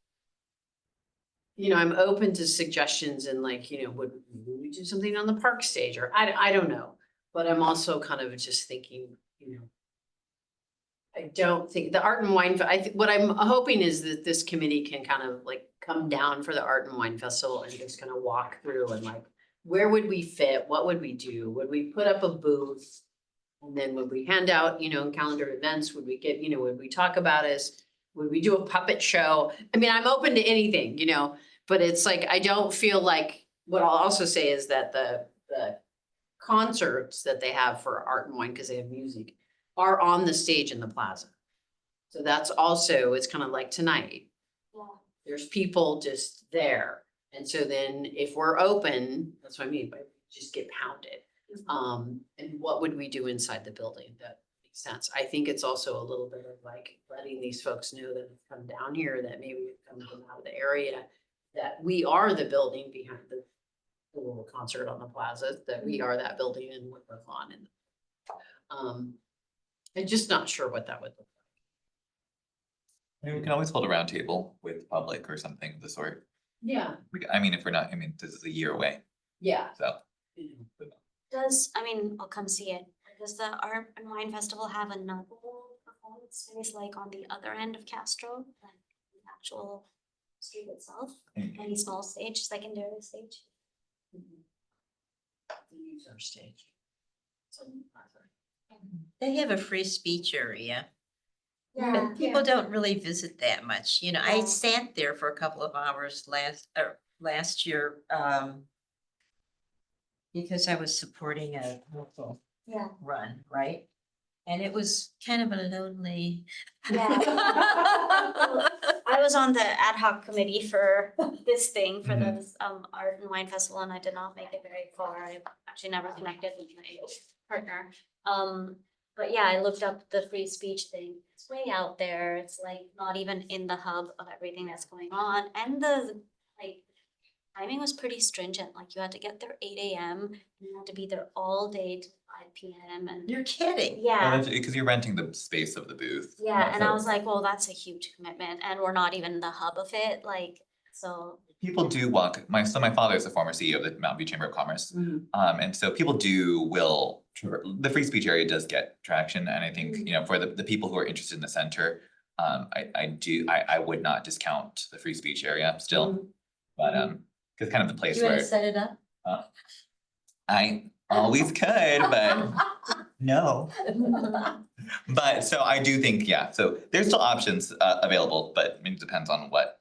I'm open to suggestions and like, would we do something on the park stage or I don't know. But I'm also kind of just thinking, I don't think the Art and Wine, what I'm hoping is that this committee can kind of like come down for the Art and Wine Festival and just kind of walk through and like, where would we fit? What would we do? Would we put up a booth? And then would we hand out, calendar events? Would we get, would we talk about us? Would we do a puppet show? I mean, I'm open to anything, but it's like, I don't feel like, what I'll also say is that the concerts that they have for art and wine, because they have music, are on the stage in the plaza. So that's also, it's kind of like tonight, Yeah. there's people just there. And so then if we're open, that's what I mean, by just get pounded. And what would we do inside the building? That makes sense. I think it's also a little bit of like letting these folks know that have come down here, that maybe have come from out of the area, that we are the building behind the little concert on the plaza, that we are that building in Woodruff Lawn. And I'm just not sure what that would look I mean, we can always hold a round table with public or something of the sort. like. Yeah, I mean, if we're not, I mean, this is a year away, yeah. so. I'll come see it. Does the Art and Wine Festival have another performance space like on the other end of Castro? Like the actual street itself? Mm. Any small stage, secondary stage? Use our stage. They have a free speech area, Yeah. but people don't really visit that much. You know, I Yeah. sat there for a couple of hours last year, because I was supporting a local Yeah. run, right? And it was kind of a lonely. Yeah. I was on the ad hoc committee for this thing, for Mhm. this Art and Wine Festival, and I did not make it very far. I actually never connected with my partner. But yeah, I looked up the free speech thing. It's way out there. It's like not even in the hub of everything that's going on. And the like timing was pretty stringent. Like you had to get there 8 AM. You had to be there all day to 5 PM and You're kidding. yeah. Because you're renting the space of the booth. Yeah, and I so was like, well, that's a huge commitment and we're not even the hub of it, like, so. People do walk, my father is the former CEO of the Mountain View Chamber of Commerce. And so people the free speech area does get traction, and I think, you know, for the people who are interested in the center, I would not discount the free speech area still, but, cause kind of the place You wanna where set it up? I always could, but no. But so I do think, yeah, so there's still options available, but it depends on what,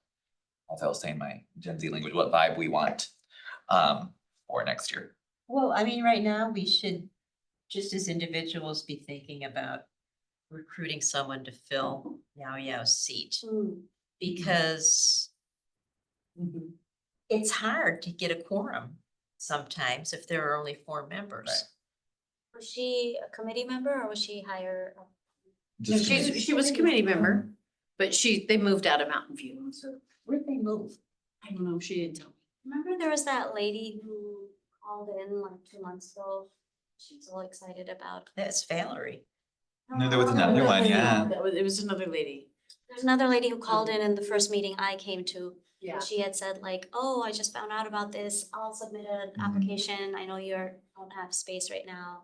as I was saying, my Gen Z language, what vibe we want for next year. Well, I mean, right now, we should, just as individuals, be thinking about recruiting someone to fill Yao Yao's seat. Because it's hard to get a quorum sometimes if there are only 4 members. Right. Was she a committee member or was she hired? No, she was a committee member, but they moved out of Mountain View, and so Where'd they move? I don't know, she didn't tell me. Remember there was that lady who called in like 2 months ago? She was all excited about. That's Valerie. No, there was another one, yeah. It was another lady. There's another lady who called in the first meeting I came to. Yeah. She had said like, oh, I just found out about this. I'll submit an Mhm. application. I know don't have space right now.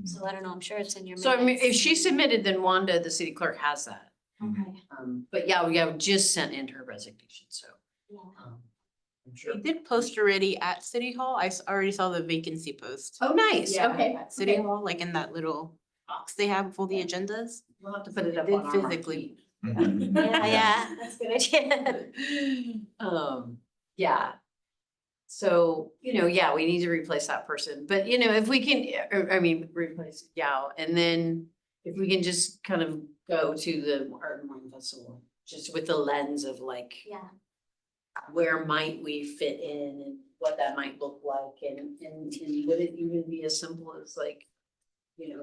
So I don't know, I'm sure it's in your So I mean, if minutes. she submitted, then Wanda, the city clerk, has that. Okay, But yeah, we have just sent in her resignation, so. yeah. I'm sure. We did post already at City Hall. I already saw the vacancy post. Oh, nice, Yeah, okay. At City okay. Hall, like in that little box they have with all the agendas. We'll have to put it up Did on our physically. marquee. Mhm. Yeah, that's a good idea. Yeah. So, yeah, we need to replace that person, but if we can, replace Yao, and then if we can just kind of go to the Art and Wine Festival, just with the lens of like, Yeah, where might we fit in and what that might look like, and would it even be as simple as like,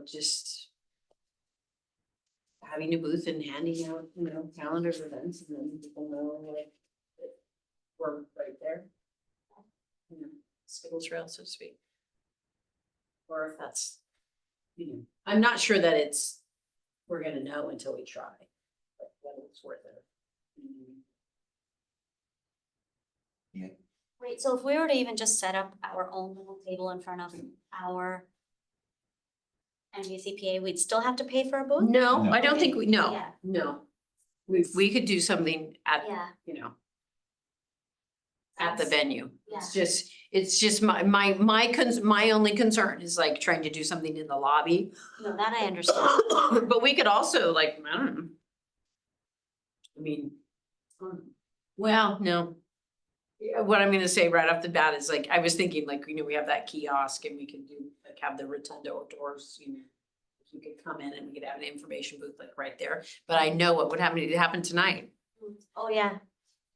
just having a booth and handing out, calendars of events, and then people know like that we're right there. Skittle trail, so to speak. Or if that's, I'm not sure that we're gonna know until we try, but whether it's worth it. wait, so if we were to even just set up our own little table in front of our NVCPA, we'd still have to pay for a booth? No, No. I don't think Yeah. no. We could do something at, Yeah. at the venue. Yeah. It's just my only concern is like trying to do something in the lobby. No, that I understand. But we could also like, I don't know. I mean, well, no. Yeah, what I'm gonna say right off the bat is like, I was thinking like, we have that kiosk and we can do a like have the rotunda or doors, you know. You could come in and we could have an information booth like right there, but I know what would happen, it happened tonight, Oh, yeah,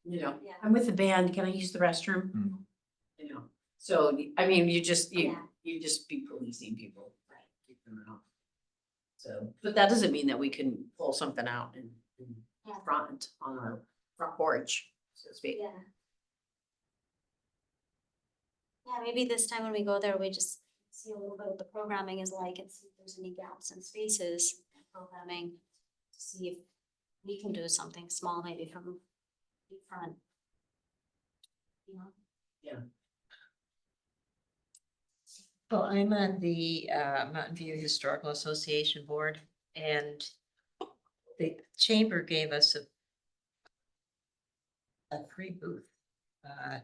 you know, yeah. I'm with the band, can I use the restroom? Mm. You know, so, I mean, you Yeah. just be policing people. Keep them out. So, but that doesn't mean that we can pull something out in Yeah. front on our front porch, so to speak. Yeah. Yeah, maybe this time when we go there, we just see a little bit what the programming is like and see if there's any gaps in spaces in programming. To see if we can do something small, maybe from the front. You know? Well, I'm on the Mountain View Historical Association Board, and the chamber gave us a free booth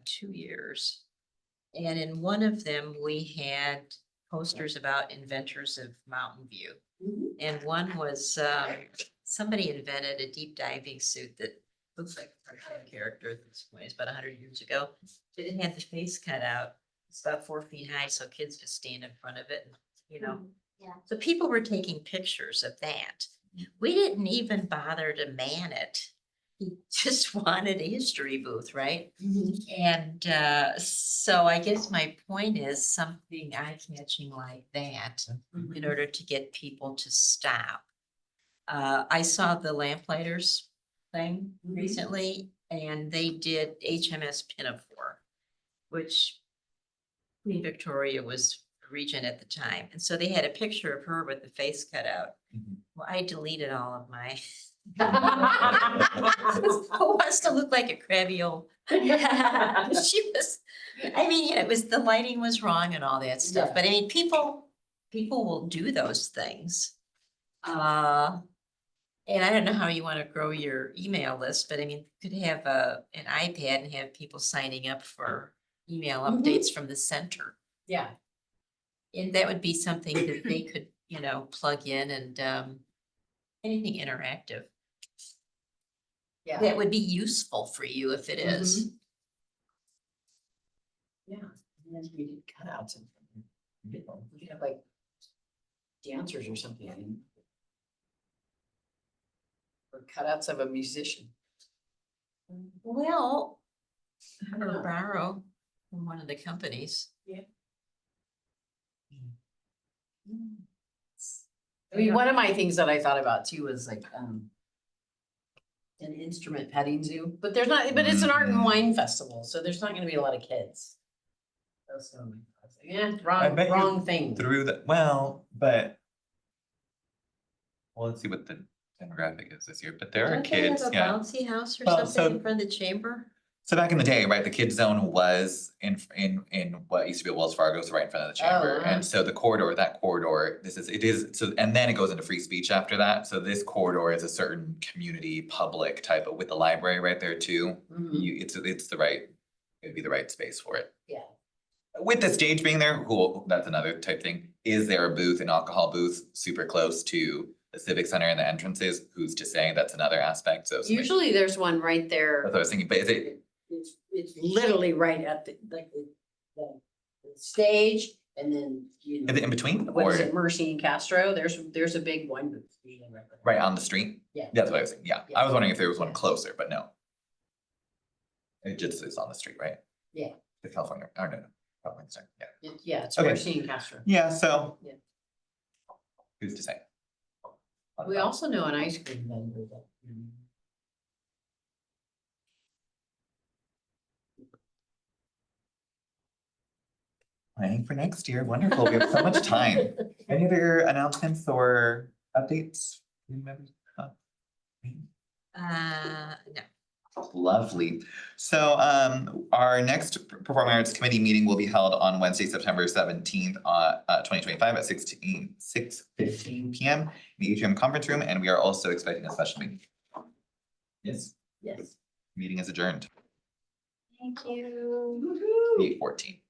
2 years. And in one of them, we had posters about inventors of Mountain View. Mhm. And one was, somebody invented a deep diving suit that looks like a cartoon character at this point, it's about 100 years ago. But it had the face cut out, it's about 4 feet high, so kids just stand in front of it, and, you know. Yeah. So people were taking pictures of that. We didn't even bother to man it. We just wanted a history booth, right? And so I guess my point is something eye-catching like that in order to get people to stop. I saw the Lamplighters thing Mhm. recently, and they did HMS Pinafore, which Queen Victoria was regent at the time. And so they had a picture of her with the face cut out. Mhm. Well, I deleted all of my. Who wants to look like a crabby old? She was, I mean, you know, it was, the lighting was wrong and all that stuff, Yeah. but I mean, people will do those things. And I don't know how you want to grow your email list, but I mean, you could have an iPad and have people signing up for email Mhm. updates from the center. Yeah, And that would be something that they could, you know, plug in and anything interactive. yeah, That would be useful for you if it is. yeah. And then we did cutouts and, you know, we could have like dancers or something. I mean. Or cutouts of a musician. Well, I don't or know. borrow from one of the companies. I mean, one of my things that I thought about too was like, an instrument petting zoo, but there's not, but it's an art and Mhm. wine festival, so there's not gonna be a lot of kids. That's what I'm- Yeah, I bet you wrong thing. Through the, well, but. Well, let's see what the demographic is this year, but there are Don't they have kids, a yeah. bouncy house or Well, something in so- front of the chamber? So back in the day, right, the kids zone was in what used to be Wells Fargo, so right in front of the chamber. uh-huh. And so the corridor, it is, so, and then it goes into free speech after that. So this corridor is a certain community, public type of, with the library right there too. Mhm. It's the right, it'd be the right space for it. Yeah. With the stage being there, cool, that's another type thing. Is there a booth, an alcohol booth, super close to the civic center and the entrances? Who's to say? That's another aspect, so. something- Usually there's one right there. That's what I was thinking, but is it, It's literally right at the, like, the stage and then, you know. is it in between What or is it, Mercy and Castro? There's a big wine booth. usually right there. right on the street? Yeah. That's what I was thinking, yeah. Yeah. I was wondering if there was one Yeah. closer, but no. It just is on the street, right? Yeah. The California, oh, no, California, sorry, yeah. Yeah, it's Okay. Mercy and Castro. Yeah, so. Yeah. Who's to say? We also know an ice cream vendor that. Planning for next year, wonderful, we have so much time. Any other announcements or updates? Any members? No. Lovely. So our next Performing Arts Committee meeting will be held on Wednesday, September 17th, 2025 at 6:15 PM in the Atrium Conference Room, and we are also expecting a special meeting. Yes, Yes. meeting is adjourned, Thank you. 8:14.